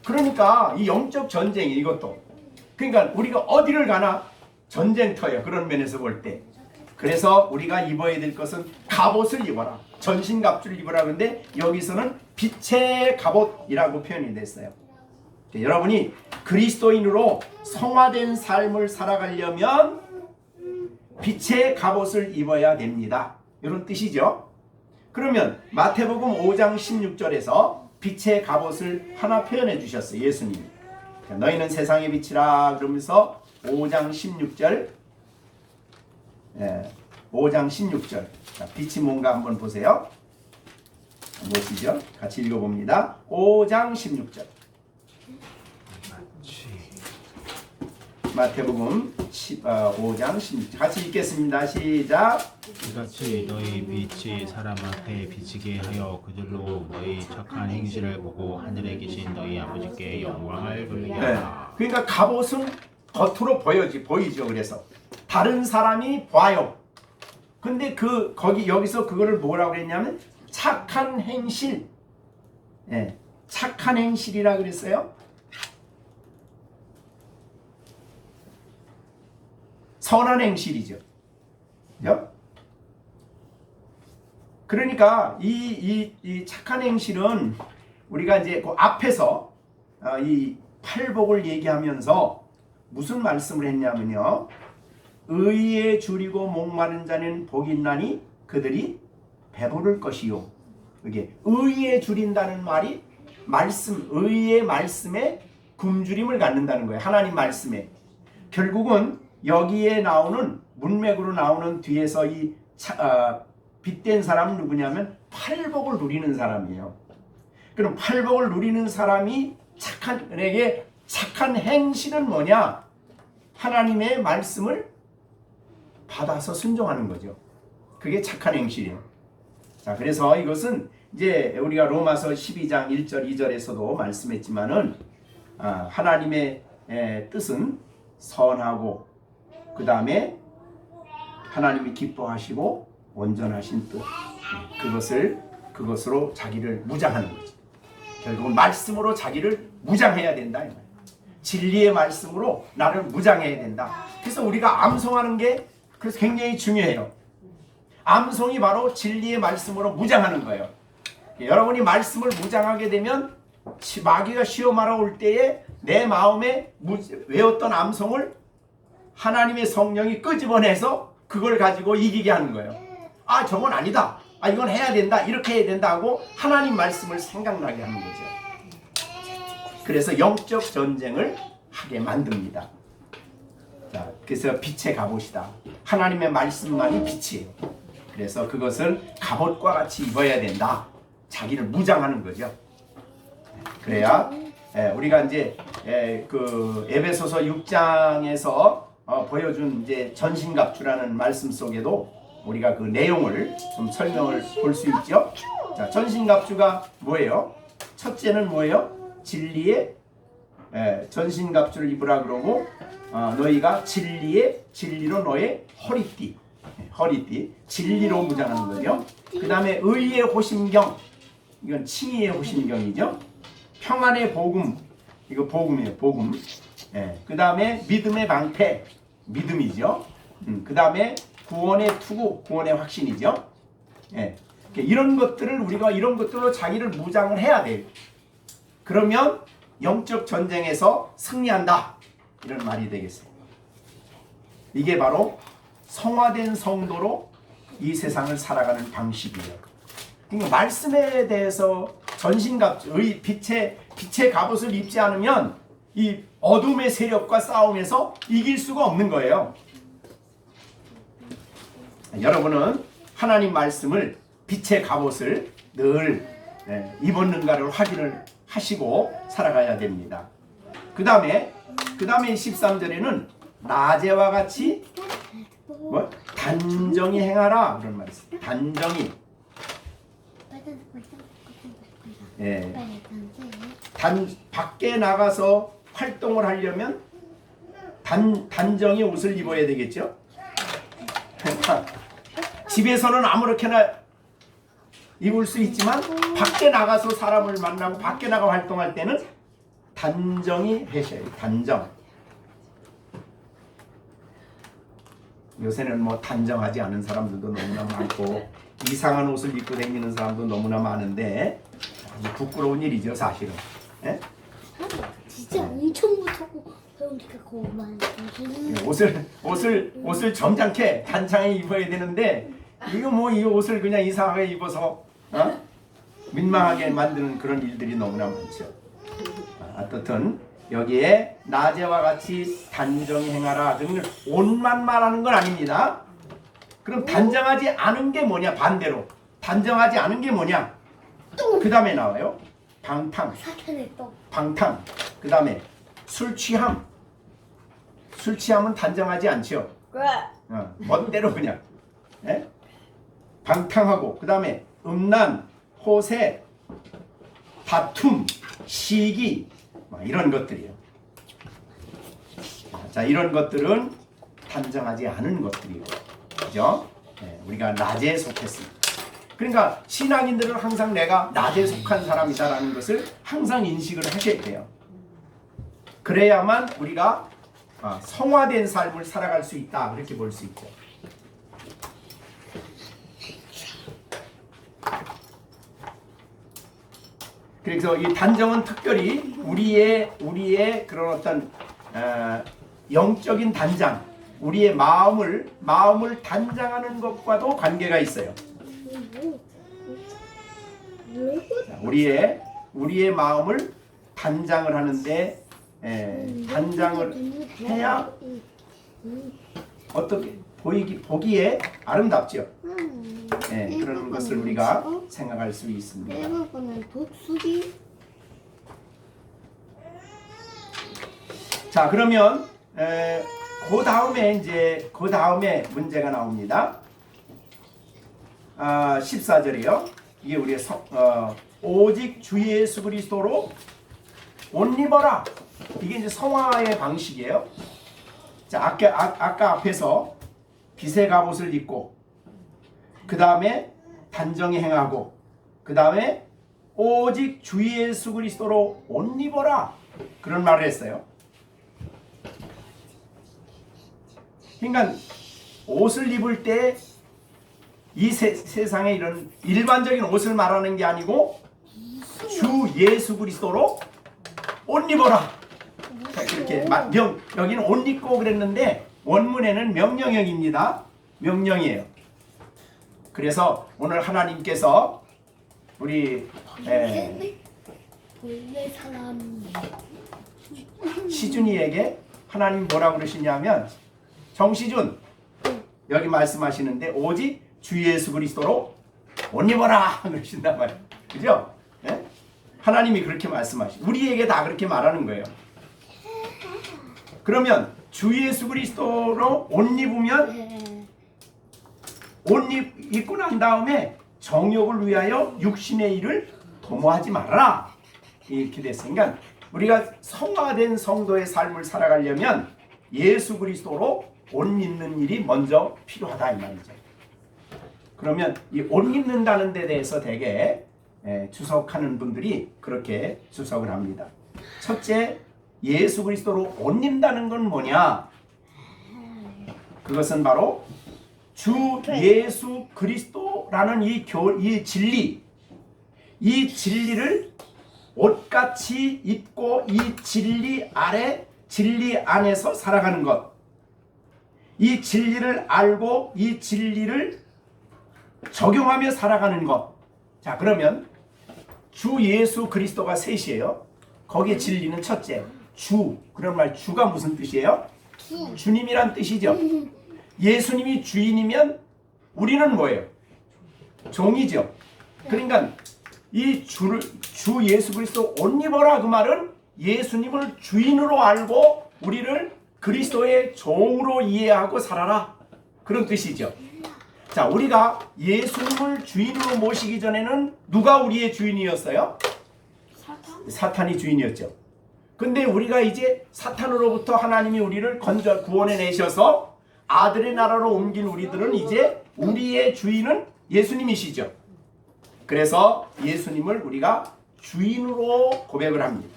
Speaker 1: 그러니까 이 영적 전쟁이 이것도. 그러니까 우리가 어디를 가나 전쟁터예요. 그런 면에서 볼 때. 그래서 우리가 입어야 될 것은 갑옷을 입어라. 전신갑주를 입으라. 근데 여기서는 빛의 갑옷이라고 표현이 됐어요. 여러분이 그리스도인으로 성화된 삶을 살아가려면 빛의 갑옷을 입어야 됩니다. 이런 뜻이죠. 그러면 마태복음 5장 16절에서 빛의 갑옷을 하나 표현해 주셨어요. 예수님이. 너희는 세상의 빛이라 그러면서 5장 16절 5장 16절. 자, 빛이 뭔가 한번 보세요. 무엇이죠? 같이 읽어봅니다. 5장 16절. 마태복음 5장 16절. 같이 읽겠습니다. 시작.
Speaker 2: 이같이 너희 빛이 사람 앞에 비치게 하여 그들로 너희 착한 행실을 보고 하늘에 계신 너희 아버지께 영광을 돌리게 하라.
Speaker 1: 그러니까 갑옷은 겉으로 보이죠. 그래서 다른 사람이 봐요. 근데 여기서 그거를 뭐라고 했냐면 착한 행실. 착한 행실이라 그랬어요. 선한 행실이죠. 그죠? 그러니까 이 착한 행실은 우리가 이제 그 앞에서 이 팔복을 얘기하면서 무슨 말씀을 했냐면요. 의에 줄이고 목마른 자는 복이 있나니 그들이 배부를 것이요. 이게 의에 줄인다는 말이 의의 말씀에 굶주림을 갖는다는 거예요. 하나님 말씀에. 결국은 여기에 나오는 문맥으로 나오는 뒤에서 이 빛된 사람은 누구냐면 팔복을 누리는 사람이에요. 그럼 팔복을 누리는 사람이 착한 행실은 뭐냐? 하나님의 말씀을 받아서 순종하는 거죠. 그게 착한 행실이에요. 자, 그래서 이것은 이제 우리가 로마서 12장 1절 2절에서도 말씀했지만은 하나님의 뜻은 선하고 그 다음에 하나님이 기뻐하시고 온전하신 뜻, 그것으로 자기를 무장하는 거죠. 결국은 말씀으로 자기를 무장해야 된다. 진리의 말씀으로 나를 무장해야 된다. 그래서 우리가 암송하는 게 그래서 굉장히 중요해요. 암송이 바로 진리의 말씀으로 무장하는 거예요. 여러분이 말씀을 무장하게 되면 마귀가 시험하러 올 때에 내 마음에 외웠던 암송을 하나님의 성령이 끄집어내서 그걸 가지고 이기게 하는 거예요. 아, 저건 아니다. 아, 이건 해야 된다. 이렇게 해야 된다 하고 하나님 말씀을 생각나게 하는 거죠. 그래서 영적 전쟁을 하게 만듭니다. 자, 그래서 빛의 갑옷이다. 하나님의 말씀만이 빛이에요. 그래서 그것을 갑옷과 같이 입어야 된다. 자기를 무장하는 거죠. 그래야 우리가 이제 그 에베소서 6장에서 보여준 이제 전신갑주라는 말씀 속에도 우리가 그 내용을 좀 설명을 볼 수 있죠. 자, 전신갑주가 뭐예요? 첫째는 뭐예요? 진리의 전신갑주를 입으라 그러고 너희가 진리로 너의 허리띠, 허리띠, 진리로 무장하는 거죠. 그 다음에 의의 호심경, 이건 칭의의 호심경이죠. 평안의 복음, 이거 복음이에요, 복음. 그 다음에 믿음의 방패, 믿음이죠. 그 다음에 구원의 투구, 구원의 확신이죠. 이런 것들을 우리가 이런 것들로 자기를 무장을 해야 돼요. 그러면 영적 전쟁에서 승리한다, 이런 말이 되겠어요. 이게 바로 성화된 성도로 이 세상을 살아가는 방식이에요. 그러니까 말씀에 대해서 전신갑주의 빛의 갑옷을 입지 않으면 이 어둠의 세력과 싸움에서 이길 수가 없는 거예요. 여러분은 하나님 말씀을, 빛의 갑옷을 늘 입었는가를 확인을 하시고 살아가야 됩니다. 그 다음에 13절에는 낮에와 같이 단정히 행하라, 그런 말이 있어요. 단정히. 밖에 나가서 활동을 하려면 단정히 옷을 입어야 되겠죠. 집에서는 아무렇게나 입을 수 있지만 밖에 나가서 사람을 만나고 밖에 나가 활동할 때는 단정히 하셔야 돼요. 단정. 요새는 뭐 단정하지 않은 사람들도 너무나 많고 이상한 옷을 입고 다니는 사람도 너무나 많은데 아주 부끄러운 일이죠, 사실은. 예?
Speaker 3: 진짜 엄청 무섭고 그러니까 그만.
Speaker 1: 옷을 점잖게 단창에 입어야 되는데 이거 뭐 이 옷을 그냥 이상하게 입어서 민망하게 만드는 그런 일들이 너무나 많죠. 어떻든 여기에 낮에와 같이 단정히 행하라. 그러면 옷만 말하는 건 아닙니다. 그럼 단정하지 않은 게 뭐냐? 반대로 단정하지 않은 게 뭐냐? 그 다음에 나와요. 방탕. 방탕. 그 다음에 술 취함. 술 취함은 단정하지 않죠. 멋대로 그냥. 예? 방탕하고, 그 다음에 음란, 호세, 다툼, 시기, 이런 것들이요. 자, 이런 것들은 단정하지 않은 것들이고, 그죠? 우리가 낮에 속했습니다. 그러니까 신앙인들은 항상 내가 낮에 속한 사람이다라는 것을 항상 인식을 하셔야 돼요. 그래야만 우리가 성화된 삶을 살아갈 수 있다, 그렇게 볼 수 있죠. 그래서 이 단정은 특별히 우리의 그런 어떤 영적인 단장, 우리의 마음을 단장하는 것과도 관계가 있어요. 자, 우리의 마음을 단장을 하는데 단장을 해야 어떻게 보기에 아름답죠. 그런 것을 우리가 생각할 수 있습니다.
Speaker 3: 대부분은 독수리.
Speaker 1: 자, 그러면 그 다음에 문제가 나옵니다. 14절이요. 이게 우리의 오직 주 예수 그리스도로 옷 입어라. 이게 이제 성화의 방식이에요. 자, 아까 앞에서 빛의 갑옷을 입고, 그 다음에 단정히 행하고, 그 다음에 오직 주 예수 그리스도로 옷 입어라, 그런 말을 했어요. 그러니까 옷을 입을 때 이 세상에 이런 일반적인 옷을 말하는 게 아니고 주 예수 그리스도로 옷 입어라. 이렇게 여기는 옷 입고 그랬는데 원문에는 명령형입니다. 명령이에요. 그래서 오늘 하나님께서 우리
Speaker 3: 본래 사람.
Speaker 1: 시준이에게 하나님 뭐라고 그러시냐면, 정시준 여기 말씀하시는데 오직 주 예수 그리스도로 옷 입어라 그러신단 말이에요. 그죠? 예? 하나님이 그렇게 말씀하시, 우리에게 다 그렇게 말하는 거예요. 그러면 주 예수 그리스도로 옷 입으면, 옷 입고 난 다음에 정욕을 위하여 육신의 일을 도모하지 말아라, 이렇게 됐어요. 그러니까 우리가 성화된 성도의 삶을 살아가려면 예수 그리스도로 옷 입는 일이 먼저 필요하다 이 말이죠. 그러면 이 옷 입는다는 데 대해서 되게 주석하는 분들이 그렇게 주석을 합니다. 첫째, 예수 그리스도로 옷 입는다는 건 뭐냐? 그것은 바로 주 예수 그리스도라는 이 진리, 이 진리를 옷같이 입고 이 진리 아래, 진리 안에서 살아가는 것. 이 진리를 알고 이 진리를 적용하며 살아가는 것. 자, 그러면 주 예수 그리스도가 셋이에요. 거기에 진리는 첫째, 주. 그런 말 주가 무슨 뜻이에요? 주님이란 뜻이죠. 예수님이 주인이면 우리는 뭐예요? 종이죠. 그러니까 이 주 예수 그리스도 옷 입어라 그 말은 예수님을 주인으로 알고 우리를 그리스도의 종으로 이해하고 살아라 그런 뜻이죠. 자, 우리가 예수님을 주인으로 모시기 전에는 누가 우리의 주인이었어요? 사탄이 주인이었죠. 근데 우리가 이제 사탄으로부터 하나님이 우리를 구원해 내셔서 아들의 나라로 옮긴 우리들은 이제 우리의 주인은 예수님이시죠. 그래서 예수님을 우리가 주인으로 고백을 합니다.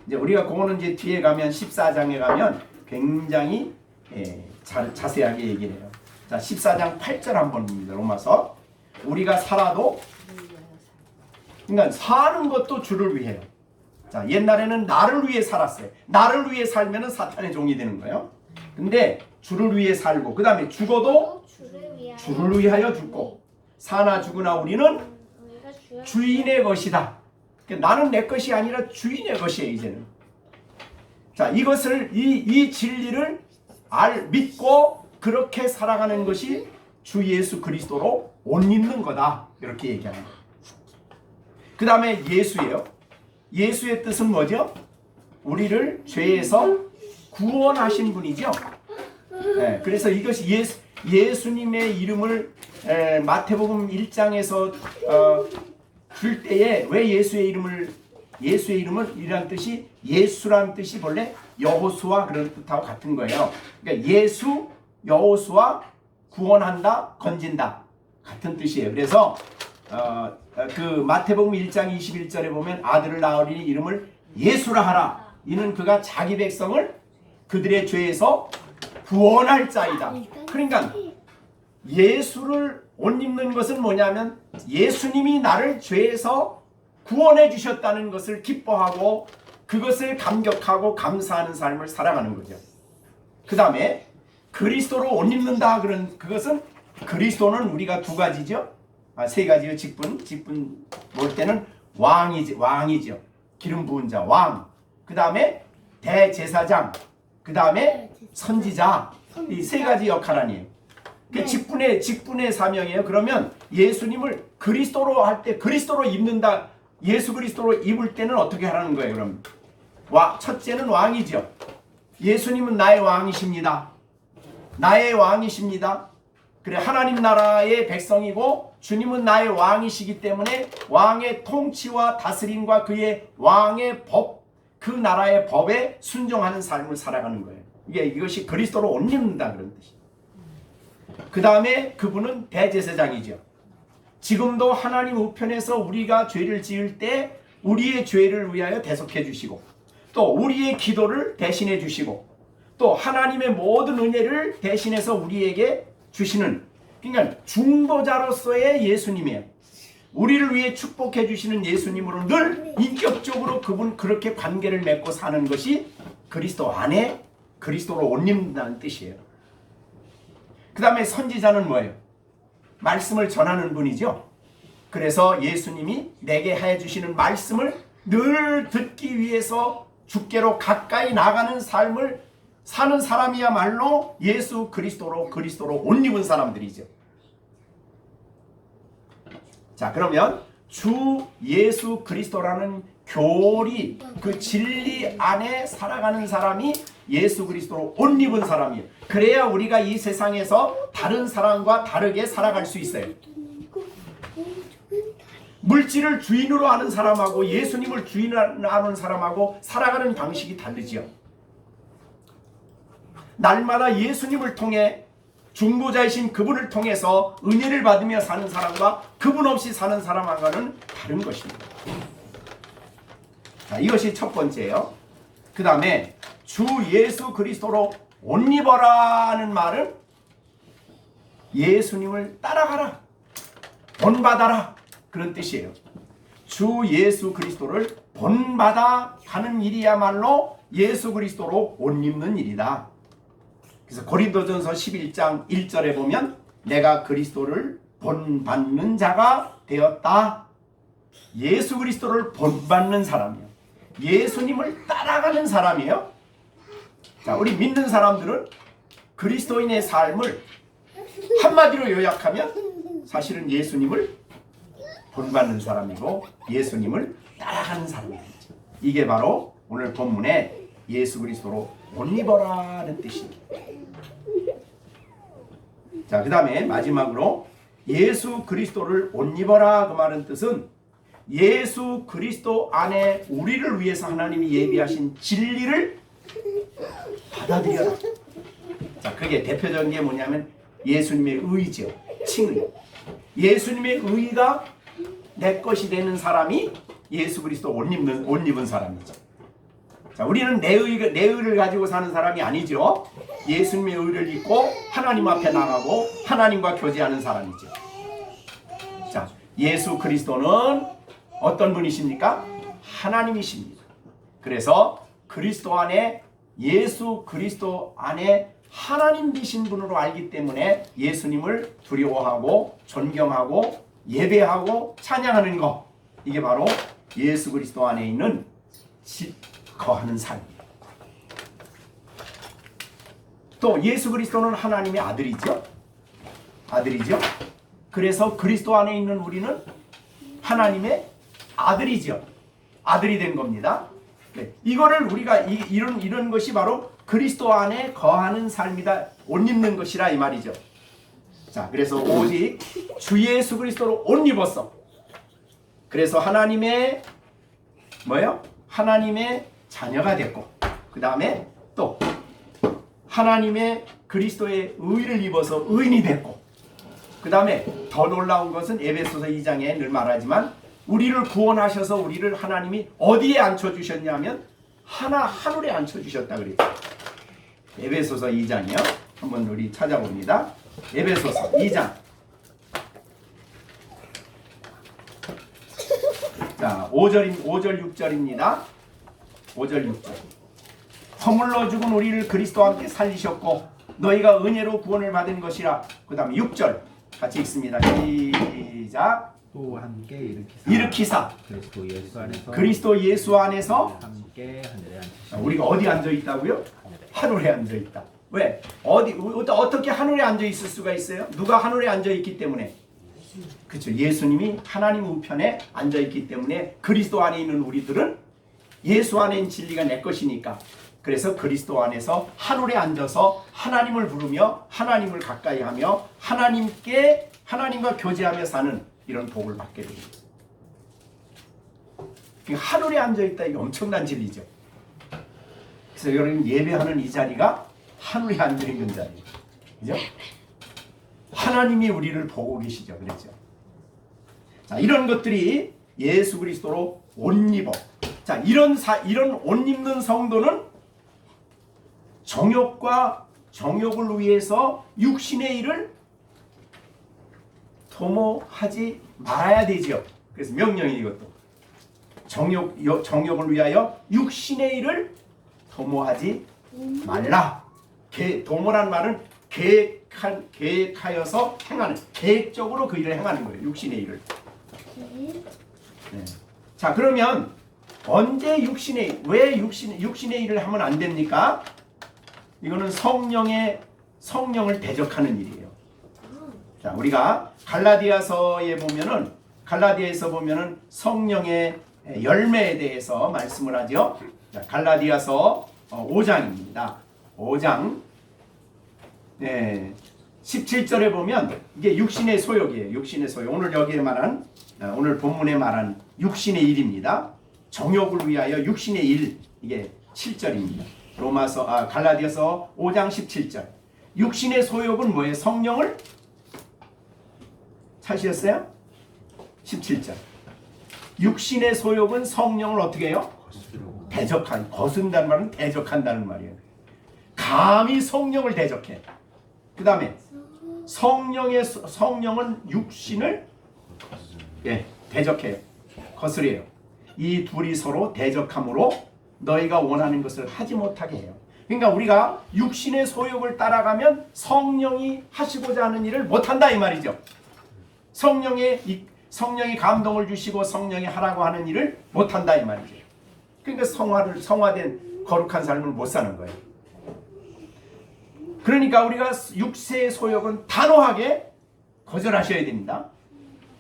Speaker 1: 이제 우리가 그거는 이제 뒤에 가면 14장에 가면 굉장히 자세하게 얘기를 해요. 자, 14장 8절 한번 봅니다. 로마서. 우리가 살아도, 그러니까 사는 것도 주를 위해요. 자, 옛날에는 나를 위해 살았어요. 나를 위해 살면은 사탄의 종이 되는 거예요. 근데 주를 위해 살고, 그 다음에 죽어도 주를 위하여 죽고, 사나 죽으나 우리는 주인의 것이다. 나는 내 것이 아니라 주인의 것이에요, 이제는. 자, 이것을, 이 진리를 믿고 그렇게 살아가는 것이 주 예수 그리스도로 옷 입는 거다. 이렇게 얘기하는 거예요. 그 다음에 예수예요. 예수의 뜻은 뭐죠? 우리를 죄에서 구원하신 분이죠. 네, 그래서 이것이 예수님의 이름을 마태복음 1장에서 줄 때에 왜 예수의 이름은 이란 뜻이 예수란 뜻이 본래 여호수아 그런 뜻하고 같은 거예요. 그러니까 예수, 여호수아 구원한다, 건진다 같은 뜻이에요. 그래서 그 마태복음 1장 21절에 보면 아들을 낳으리니 이름을 예수라 하라. 이는 그가 자기 백성을 그들의 죄에서 구원할 자이다. 그러니까 예수를 옷 입는 것은 뭐냐면 예수님이 나를 죄에서 구원해 주셨다는 것을 기뻐하고 그것을 감격하고 감사하는 삶을 살아가는 거죠. 그 다음에 그리스도로 옷 입는다. 그것은 그리스도는 우리가 두 가지죠. 세 가지요. 직분 볼 때는 왕이죠. 기름 부은 자 왕. 그 다음에 대제사장. 그 다음에 선지자. 이 세 가지 역할 아니에요. 그 직분의 사명이에요. 그러면 예수님을 그리스도로 할 때 그리스도로 입는다. 예수 그리스도로 입을 때는 어떻게 하라는 거예요? 그럼 첫째는 왕이죠. 예수님은 나의 왕이십니다. 나의 왕이십니다. 그래, 하나님 나라의 백성이고 주님은 나의 왕이시기 때문에 왕의 통치와 다스림과 그의 왕의 법, 그 나라의 법에 순종하는 삶을 살아가는 거예요. 이것이 그리스도로 옷 입는다 그런 뜻이에요. 그 다음에 그분은 대제사장이죠. 지금도 하나님 우편에서 우리가 죄를 지을 때 우리의 죄를 위하여 대속해 주시고 또 우리의 기도를 대신해 주시고 또 하나님의 모든 은혜를 대신해서 우리에게 주시는, 그러니까 중보자로서의 예수님이에요. 우리를 위해 축복해 주시는 예수님으로 늘 인격적으로 그분 그렇게 관계를 맺고 사는 것이 그리스도 안에 그리스도로 옷 입는다는 뜻이에요. 그 다음에 선지자는 뭐예요? 말씀을 전하는 분이죠. 그래서 예수님이 내게 해주시는 말씀을 늘 듣기 위해서 주께로 가까이 나가는 삶을 사는 사람이야말로 예수 그리스도로 옷 입은 사람들이죠. 자, 그러면 주 예수 그리스도라는 교리, 그 진리 안에 살아가는 사람이 예수 그리스도로 옷 입은 사람이에요. 그래야 우리가 이 세상에서 다른 사람과 다르게 살아갈 수 있어요. 물질을 주인으로 아는 사람하고 예수님을 주인으로 아는 사람하고 살아가는 방식이 다르지요. 날마다 예수님을 통해 중보자이신 그분을 통해서 은혜를 받으며 사는 사람과 그분 없이 사는 사람과는 다른 것입니다. 자, 이것이 첫 번째예요. 그 다음에 주 예수 그리스도로 옷 입어라는 말은 예수님을 따라가라, 본받아라, 그런 뜻이에요. 주 예수 그리스도를 본받아 가는 일이야말로 예수 그리스도로 옷 입는 일이다. 그래서 고린도전서 11장 1절에 보면 내가 그리스도를 본받는 자가 되었다. 예수 그리스도를 본받는 사람이요, 예수님을 따라가는 사람이에요. 자, 우리 믿는 사람들은 그리스도인의 삶을 한마디로 요약하면 사실은 예수님을 본받는 사람이고 예수님을 따라가는 사람이죠. 이게 바로 오늘 본문에 예수 그리스도로 옷 입어라는 뜻입니다. 자, 그 다음에 마지막으로 예수 그리스도를 옷 입어라 그 말은 뜻은 예수 그리스도 안에 우리를 위해서 하나님이 예비하신 진리를 받아들여라. 자, 그게 대표적인 게 뭐냐면 예수님의 의죠. 칭의. 예수님의 의가 내 것이 되는 사람이 예수 그리스도 옷 입은 사람이죠. 자, 우리는 내 의를 가지고 사는 사람이 아니죠. 예수님의 의를 입고 하나님 앞에 나가고 하나님과 교제하는 사람이죠. 자, 예수 그리스도는 어떤 분이십니까? 하나님이십니다. 그래서 그리스도 안에, 예수 그리스도 안에 하나님 되신 분으로 알기 때문에 예수님을 두려워하고 존경하고 예배하고 찬양하는 것, 이게 바로 예수 그리스도 안에 있는 거하는 삶이에요. 또 예수 그리스도는 하나님의 아들이죠. 아들이죠. 그래서 그리스도 안에 있는 우리는 하나님의 아들이죠. 아들이 된 겁니다. 이거를 우리가 이런 것이 바로 그리스도 안에 거하는 삶이다, 옷 입는 것이라 이 말이죠. 자, 그래서 오직 주 예수 그리스도로 옷 입었어. 그래서 하나님의 뭐예요? 하나님의 자녀가 됐고, 그 다음에 또 하나님의 그리스도의 의를 입어서 의인이 됐고, 그 다음에 더 놀라운 것은 에베소서 2장에 늘 말하지만 우리를 구원하셔서 우리를 하나님이 어디에 앉혀주셨냐면 하늘에 앉혀주셨다 그랬죠. 에베소서 2장이요. 한번 우리 찾아봅니다. 에베소서 2장. 자, 5절 6절입니다. 5절 6절. 허물러 죽은 우리를 그리스도와 함께 살리셨고 너희가 은혜로 구원을 받은 것이라. 그 다음에 6절 같이 읽습니다. 시작.
Speaker 2: 또 함께
Speaker 1: 일으키사
Speaker 2: 그리스도 예수 안에서
Speaker 1: 함께
Speaker 2: 하늘에 앉으시고.
Speaker 1: 우리가 어디 앉아 있다고요? 하늘에 앉아 있다. 왜? 어떻게 하늘에 앉아 있을 수가 있어요? 누가 하늘에 앉아 있기 때문에. 그렇죠. 예수님이 하나님 우편에 앉아 있기 때문에 그리스도 안에 있는 우리들은 예수 안에 있는 진리가 내 것이니까. 그래서 그리스도 안에서 하늘에 앉아서 하나님을 부르며 하나님을 가까이 하며 하나님과 교제하며 사는 이런 복을 받게 됩니다. 하늘에 앉아 있다, 이게 엄청난 진리죠. 그래서 여러분 예배하는 이 자리가 하늘에 앉아 있는 자리예요. 그죠? 하나님이 우리를 보고 계시죠. 그렇죠? 자, 이런 것들이 예수 그리스도로 옷 입어. 자, 이런 옷 입는 성도는 정욕을 위해서 육신의 일을 도모하지 말아야 되죠. 그래서 명령이 이것도 정욕을 위하여 육신의 일을 도모하지 말라. 도모란 말은 계획하여서 행하는, 계획적으로 그 일을 행하는 거예요. 육신의 일을. 네. 자, 그러면 언제 왜 육신의 일을 하면 안 됩니까? 이거는 성령을 대적하는 일이에요. 자, 우리가 갈라디아서에 보면은, 갈라디아에서 보면은 성령의 열매에 대해서 말씀을 하죠. 자, 갈라디아서 5장입니다. 5장 17절에 보면 이게 육신의 소욕이에요. 육신의 소욕. 오늘 본문에 말한 육신의 일입니다. 정욕을 위하여 육신의 일, 이게 7절입니다. 갈라디아서 5장 17절. 육신의 소욕은 뭐예요? 성령을 찾으셨어요? 17절. 육신의 소욕은 성령을 어떻게 해요? 거스른다는 말은 대적한다는 말이에요. 감히 성령을 대적해. 그 다음에 성령은 육신을 대적해요. 거스려요. 이 둘이 서로 대적함으로 너희가 원하는 것을 하지 못하게 해요. 그러니까 우리가 육신의 소욕을 따라가면 성령이 하시고자 하는 일을 못한다 이 말이죠. 성령이 감동을 주시고 성령이 하라고 하는 일을 못한다 이 말이죠. 그러니까 성화된 거룩한 삶을 못 사는 거예요. 그러니까 우리가 육체의 소욕은 단호하게 거절하셔야 됩니다.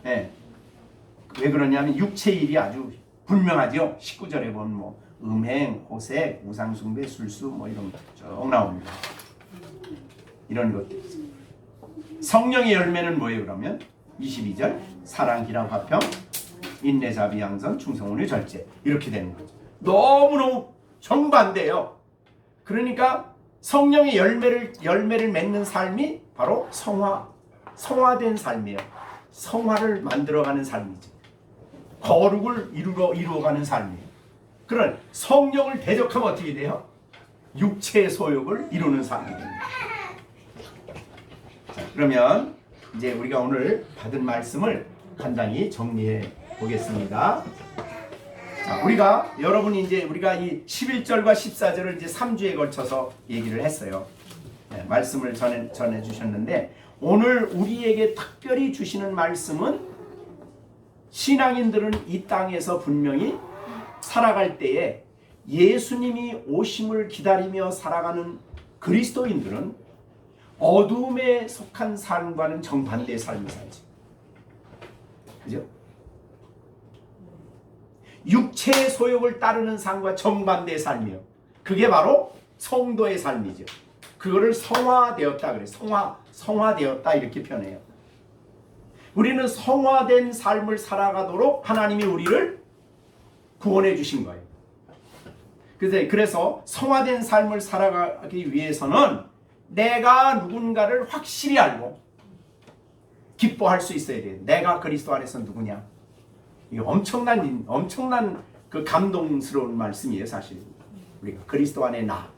Speaker 1: 왜 그러냐면 육체의 일이 아주 분명하죠. 19절에 보면 음행, 호색, 우상숭배, 술수 이런 거 쭉 나옵니다. 이런 것들. 성령의 열매는 뭐예요 그러면? 22절 사랑, 기랑, 화평, 인내, 자비, 양선, 충성, 온유, 절제 이렇게 되는 거죠. 너무너무 정반대예요. 그러니까 성령의 열매를 맺는 삶이 바로 성화된 삶이에요. 성화를 만들어가는 삶이지. 거룩을 이루어가는 삶이에요. 그런 성령을 대적하면 어떻게 돼요? 육체의 소욕을 이루는 삶이 됩니다. 자, 그러면 이제 우리가 오늘 받은 말씀을 간단히 정리해 보겠습니다. 자, 우리가 이 11절과 14절을 이제 3주에 걸쳐서 얘기를 했어요. 말씀을 전해 주셨는데 오늘 우리에게 특별히 주시는 말씀은 신앙인들은 이 땅에서 분명히 살아갈 때에 예수님이 오심을 기다리며 살아가는 그리스도인들은 어둠에 속한 삶과는 정반대의 삶을 살지. 그죠? 육체의 소욕을 따르는 삶과 정반대의 삶이에요. 그게 바로 성도의 삶이죠. 그거를 성화되었다 그래요. 성화되었다 이렇게 표현해요. 우리는 성화된 삶을 살아가도록 하나님이 우리를 구원해 주신 거예요. 그래서 성화된 삶을 살아가기 위해서는 내가 누군가를 확실히 알고 기뻐할 수 있어야 돼요. 내가 그리스도 안에서 누구냐. 이게 엄청난 그 감동스러운 말씀이에요, 사실. 우리가 그리스도 안에 나.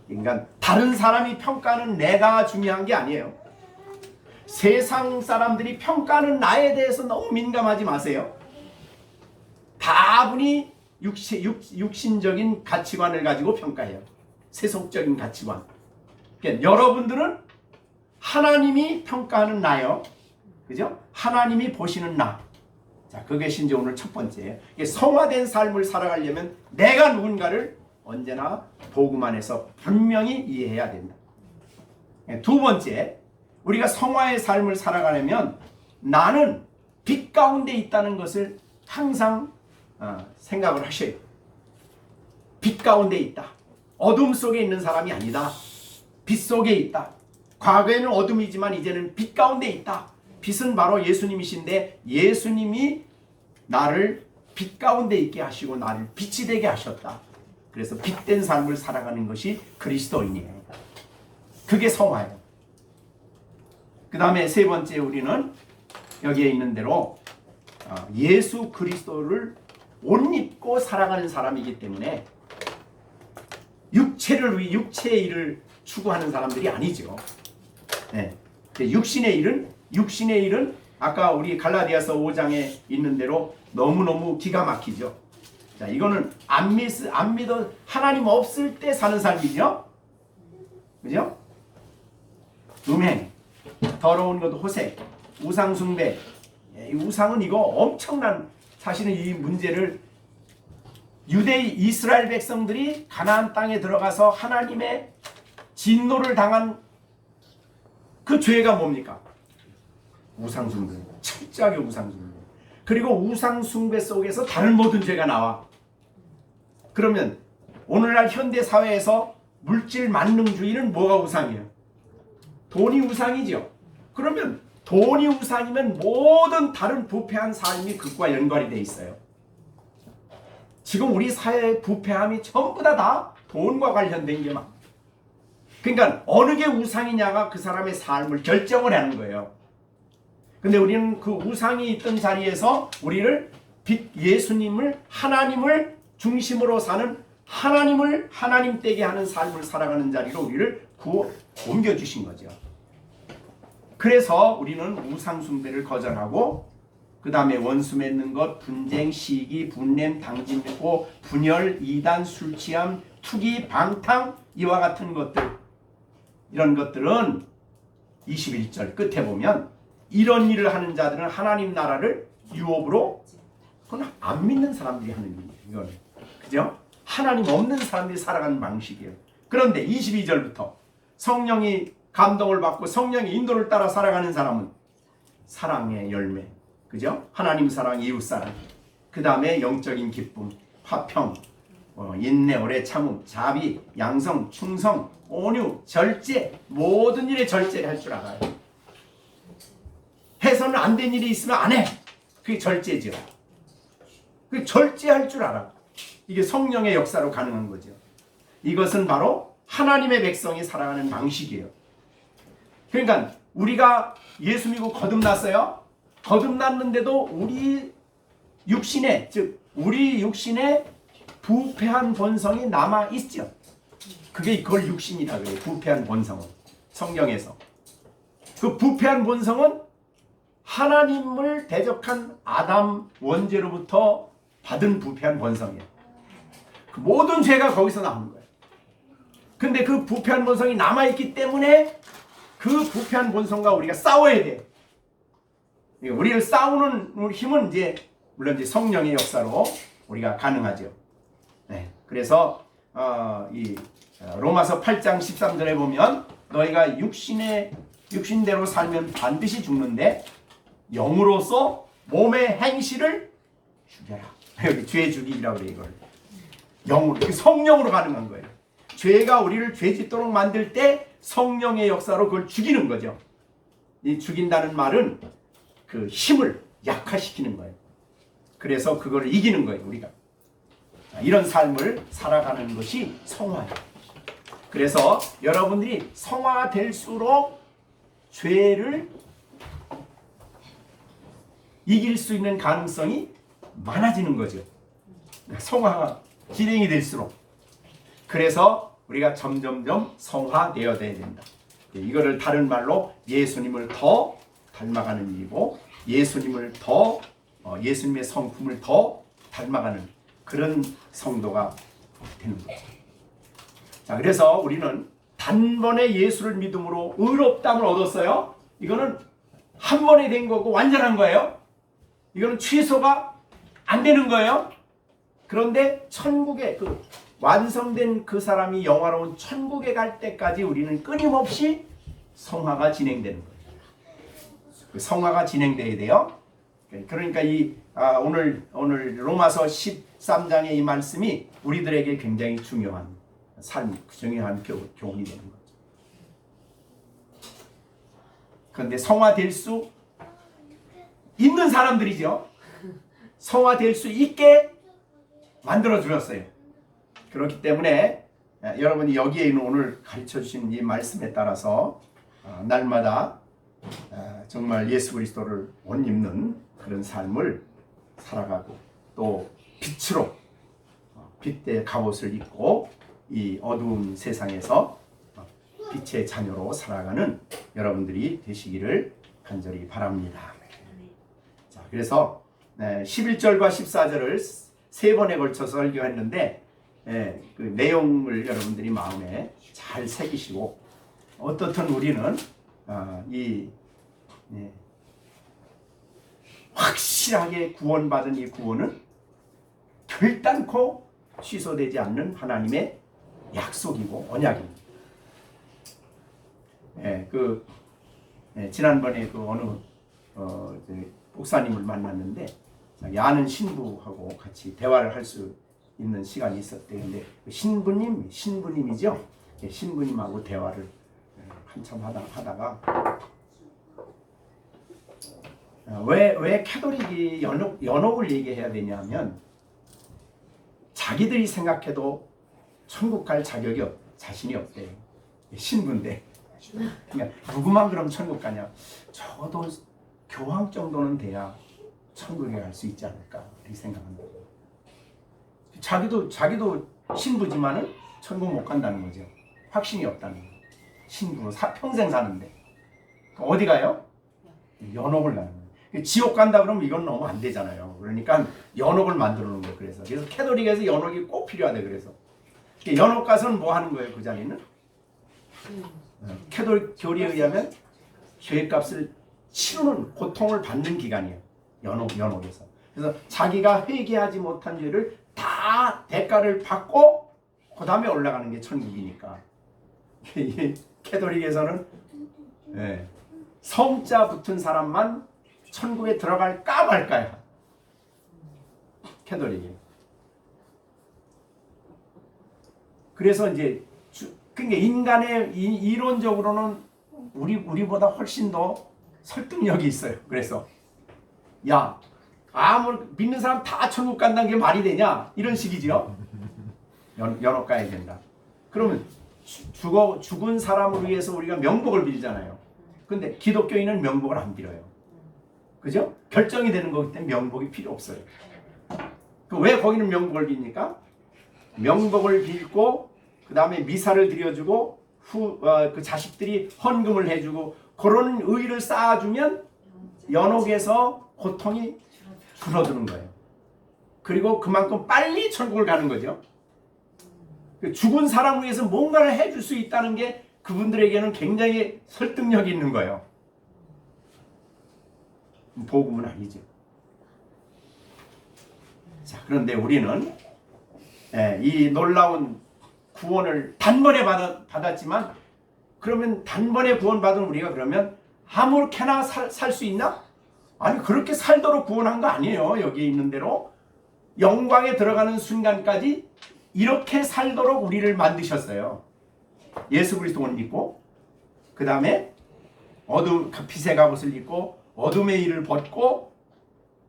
Speaker 1: 그러니까 다른 사람이 평가하는 내가 중요한 게 아니에요. 세상 사람들이 평가하는 나에 대해서 너무 민감하지 마세요. 다분히 육신적인 가치관을 가지고 평가해요. 세속적인 가치관. 그러니까 여러분들은 하나님이 평가하는 나요. 그죠? 하나님이 보시는 나. 자, 그것이 이제 오늘 첫 번째예요. 성화된 삶을 살아가려면 내가 누군가를 언제나 복음 안에서 분명히 이해해야 된다. 두 번째, 우리가 성화의 삶을 살아가려면 나는 빛 가운데 있다는 것을 항상 생각을 하셔야 돼요. 빛 가운데 있다. 어둠 속에 있는 사람이 아니다. 빛 속에 있다. 과거에는 어둠이지만 이제는 빛 가운데 있다. 빛은 바로 예수님이신데 예수님이 나를 빛 가운데 있게 하시고 나를 빛이 되게 하셨다. 그래서 빛된 삶을 살아가는 것이 그리스도인이에요. 그게 성화예요. 그 다음에 세 번째 우리는 여기에 있는 대로 예수 그리스도를 옷 입고 살아가는 사람이기 때문에 육체의 일을 추구하는 사람들이 아니죠. 네. 육신의 일은 아까 우리 갈라디아서 5장에 있는 대로 너무너무 기가 막히죠. 자, 이거는 안 믿어 하나님 없을 때 사는 삶이죠. 그죠? 음행, 더러운 것, 호색, 우상 숭배. 이 우상은 이거 엄청난, 사실은 이 문제를 이스라엘 백성들이 가나안 땅에 들어가서 하나님의 진노를 당한 그 죄가 뭡니까? 우상 숭배. 철저하게 우상 숭배. 그리고 우상 숭배 속에서 다른 모든 죄가 나와. 그러면 오늘날 현대 사회에서 물질 만능주의는 뭐가 우상이에요? 돈이 우상이죠. 그러면 돈이 우상이면 모든 다른 부패한 삶이 그것과 연관이 돼 있어요. 지금 우리 사회의 부패함이 전부 다 돈과 관련된 게 많아요. 그러니까 어느 게 우상이냐가 그 사람의 삶을 결정을 하는 거예요. 근데 우리는 그 우상이 있던 자리에서 우리를 예수님을, 하나님을 중심으로 사는, 하나님을 하나님 되게 하는 삶을 살아가는 자리로 우리를 옮겨주신 거죠. 그래서 우리는 우상 숭배를 거절하고, 그 다음에 원수 맺는 것, 분쟁, 시기, 분냄, 당진고, 분열, 이단, 술 취함, 투기, 방탕, 이와 같은 것들, 이런 것들은 21절 끝에 보면 이런 일을 하는 자들은 하나님 나라를 유업으로, 그건 안 믿는 사람들이 하는 일이에요. 이건 그죠? 하나님 없는 사람들이 살아가는 방식이에요. 그런데 22절부터 성령이 감동을 받고 성령의 인도를 따라 살아가는 사람은 사랑의 열매, 그죠? 하나님 사랑, 이웃 사랑, 그 다음에 영적인 기쁨, 화평, 인내, 오래 참음, 자비, 양성, 충성, 온유, 절제, 모든 일에 절제를 할 줄 알아요. 해서는 안 된 일이 있으면 안 해. 그게 절제죠. 그게 절제할 줄 알아. 이게 성령의 역사로 가능한 거죠. 이것은 바로 하나님의 백성이 살아가는 방식이에요. 그러니까 우리가 예수 믿고 거듭났어요. 거듭났는데도 우리 육신에, 즉 우리 육신에 부패한 본성이 남아 있죠. 그걸 육신이라 그래요. 부패한 본성은 성경에서. 그 부패한 본성은 하나님을 대적한 아담 원죄로부터 받은 부패한 본성이에요. 그 모든 죄가 거기서 나오는 거예요. 근데 그 부패한 본성이 남아있기 때문에 그 부패한 본성과 우리가 싸워야 돼요. 우리를 싸우는 힘은 물론 이제 성령의 역사로 우리가 가능하죠. 네. 그래서 이 로마서 8장 13절에 보면 너희가 육신대로 살면 반드시 죽는데 영으로서 몸의 행실을 죽여라. 여기 죄 죽이기라고 그래요. 이걸 영으로, 성령으로 가능한 거예요. 죄가 우리를 죄짓도록 만들 때 성령의 역사로 그걸 죽이는 거죠. 이 죽인다는 말은 그 힘을 약화시키는 거예요. 그래서 그걸 이기는 거예요. 우리가 이런 삶을 살아가는 것이 성화예요. 그래서 여러분들이 성화될수록 죄를 이길 수 있는 가능성이 많아지는 거죠. 성화가 진행이 될수록. 그래서 우리가 점점점 성화되어야 된다. 이거를 다른 말로 예수님을 더 닮아가는 일이고, 예수님을 더 예수님의 성품을 더 닮아가는 그런 성도가 되는 거죠. 자, 그래서 우리는 단번에 예수를 믿음으로 의롭다함을 얻었어요. 이거는 한 번에 된 거고 완전한 거예요. 이거는 취소가 안 되는 거예요. 그런데 천국에 완성된 그 사람이 영화로운 천국에 갈 때까지 우리는 끊임없이 성화가 진행되는 거예요. 그 성화가 진행돼야 돼요. 그러니까 오늘 로마서 13장의 이 말씀이 우리들에게 굉장히 중요한 중요한 교훈이 되는 거죠. 그런데 성화될 수 있는 사람들이죠. 성화될 수 있게 만들어 주셨어요. 그렇기 때문에 여러분이 여기에 있는 오늘 가르쳐 주신 이 말씀에 따라서 날마다 정말 예수 그리스도를 옷 입는 그런 삶을 살아가고, 또 빛으로 빛의 갑옷을 입고 이 어두운 세상에서 빛의 자녀로 살아가는 여러분들이 되시기를 간절히 바랍니다. 자, 그래서 11절과 14절을 세 번에 걸쳐서 설교했는데 그 내용을 여러분들이 마음에 잘 새기시고, 어떻든 우리는 확실하게 구원받은 이 구원은 결단코 취소되지 않는 하나님의 약속이고 언약입니다. 지난번에 어느 목사님을 만났는데 아는 신부하고 같이 대화를 할 수 있는 시간이 있었대요. 근데 신부님이죠. 신부님하고 대화를 한참 하다가 왜 캐톨릭이 연옥을 얘기해야 되냐면, 자기들이 생각해도 천국 갈 자신이 없대. 신부인데. 그러니까 누구만 그럼 천국 가냐? 적어도 교황 정도는 돼야 천국에 갈 수 있지 않을까 이렇게 생각합니다. 자기도 신부지만은 천국 못 간다는 거죠. 확신이 없다는 거예요. 신부로 평생 사는데 어디 가요? 연옥을 가는 거예요. 지옥 간다 그러면 이건 너무 안 되잖아요. 그러니까 연옥을 만들어 놓은 거예요. 그래서 캐톨릭에서 연옥이 꼭 필요하대. 그래서 연옥 가서는 뭐 하는 거예요? 그 자리는 캐톨릭 교리에 의하면 죄값을 치르는 고통을 받는 기간이에요. 연옥에서. 그래서 자기가 회개하지 못한 죄를 다 대가를 받고 그 다음에 올라가는 게 천국이니까. 캐톨릭에서는 성자 붙은 사람만 천국에 들어갈까 말까야. 캐톨릭이. 그래서 이제 그러니까 인간의 이론적으로는 우리보다 훨씬 더 설득력이 있어요. 그래서 야, 믿는 사람 다 천국 간다는 게 말이 되냐? 이런 식이죠. 연옥 가야 된다. 그러면 죽은 사람을 위해서 우리가 명복을 빌잖아요. 근데 기독교인은 명복을 안 빌어요. 그죠? 결정이 되는 거기 때문에 명복이 필요 없어요. 왜 거기는 명복을 빕니까? 명복을 빌고 그 다음에 미사를 드려주고 그 자식들이 헌금을 해주고 그런 의를 쌓아주면 연옥에서 고통이 줄어드는 거예요. 그리고 그만큼 빨리 천국을 가는 거죠. 죽은 사람을 위해서 뭔가를 해줄 수 있다는 게 그분들에게는 굉장히 설득력이 있는 거예요. 복음은 아니죠. 자, 그런데 우리는 이 놀라운 구원을 단번에 받았지만 그러면 단번에 구원받은 우리가 그러면 아무렇게나 살 수 있나? 아니, 그렇게 살도록 구원한 거 아니에요. 여기 있는 대로 영광에 들어가는 순간까지 이렇게 살도록 우리를 만드셨어요. 예수 그리스도를 믿고 그 다음에 빛의 갑옷을 입고 어둠의 일을 벗고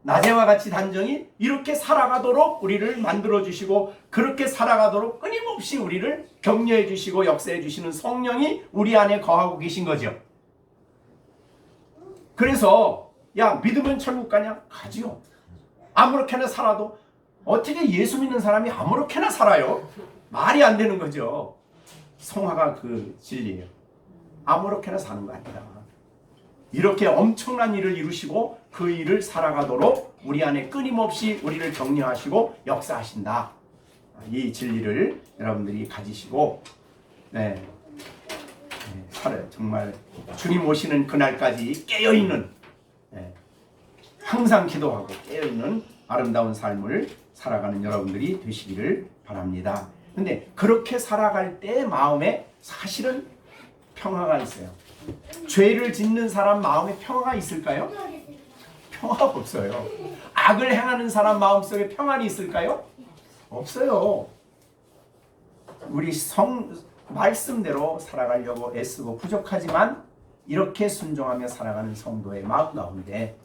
Speaker 1: 낮에와 같이 단정히 이렇게 살아가도록 우리를 만들어주시고 그렇게 살아가도록 끊임없이 우리를 격려해 주시고 역사해 주시는 성령이 우리 안에 거하고 계신 거죠. 그래서 야, 믿으면 천국 가냐? 가지요. 아무렇게나 살아도 어떻게 예수 믿는 사람이 아무렇게나 살아요? 말이 안 되는 거죠. 성화가 그 진리예요. 아무렇게나 사는 거 아니다. 이렇게 엄청난 일을 이루시고 그 일을 살아가도록 우리 안에 끊임없이 우리를 격려하시고 역사하신다. 이 진리를 여러분들이 가지시고 정말 주님 오시는 그날까지 깨어있는 항상 기도하고 깨어있는 아름다운 삶을 살아가는 여러분들이 되시기를 바랍니다. 근데 그렇게 살아갈 때 마음에 사실은 평화가 있어요. 죄를 짓는 사람 마음에 평화가 있을까요? 평화가 없어요. 악을 행하는 사람 마음속에 평안이 있을까요? 없어요. 우리 말씀대로 살아가려고 애쓰고 부족하지만 이렇게 순종하며 살아가는 성도의 마음 가운데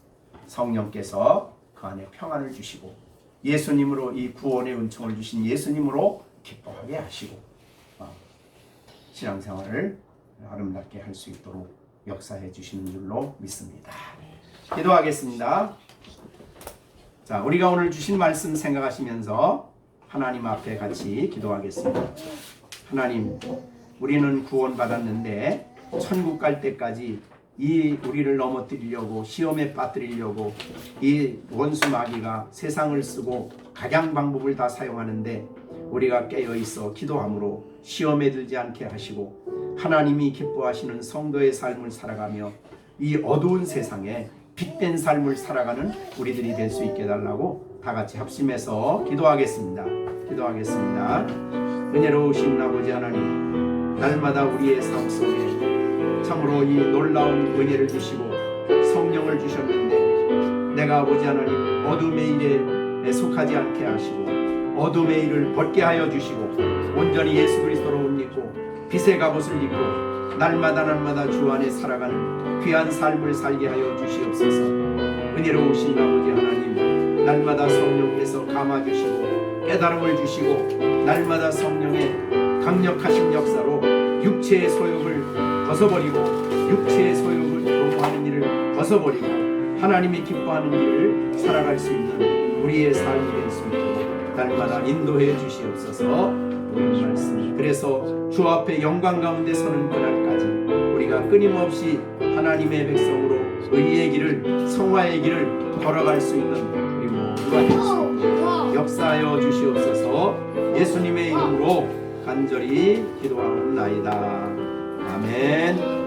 Speaker 1: 성령께서 그 안에 평안을 주시고 예수님으로 이 구원의 은총을 주신 예수님으로 기뻐하게 하시고 신앙생활을 아름답게 할 수 있도록 역사해 주시는 줄로 믿습니다. 기도하겠습니다. 자, 우리가 오늘 주신 말씀 생각하시면서 하나님 앞에 같이 기도하겠습니다. 하나님, 우리는 구원받았는데 천국 갈 때까지 이 우리를 넘어뜨리려고 시험에 빠뜨리려고 이 원수 마귀가 세상을 쓰고 각양 방법을 다 사용하는데 우리가 깨어있어 기도함으로 시험에 들지 않게 하시고 하나님이 기뻐하시는 성도의 삶을 살아가며 이 어두운 세상에 빛된 삶을 살아가는 우리들이 될 수 있게 해달라고 다 같이 합심해서 기도하겠습니다. 은혜로우신 아버지 하나님, 날마다 우리의 삶 속에 참으로 이 놀라운 은혜를 주시고 성령을 주셨는데 내가 아버지 하나님 어둠의 일에 속하지 않게 하시고 어둠의 일을 벗게 하여 주시고 온전히 예수 그리스도로 옷 입고 빛의 갑옷을 입고 날마다 주 안에 살아가는 귀한 삶을 살게 하여 주시옵소서. 은혜로우신 아버지 하나님, 날마다 성령께서 감아주시고 깨달음을 주시고 날마다 성령의 강력하신 역사로 육체의 소욕을 벗어버리고 육체의 소욕을 도모하는 일을 벗어버리고 하나님이 기뻐하는 일을 살아갈 수 있는 우리의 삶이 될 수 있도록 날마다 인도해 주시옵소서. 오늘 말씀 그래서 주 앞에 영광 가운데 서는 그날까지 우리가 끊임없이 하나님의 백성으로 의의 길을 성화의 길을 걸어갈 수 있는 우리 모두가 될 수 있도록 역사하여 주시옵소서. 예수님의 이름으로 간절히 기도하옵나이다. 아멘.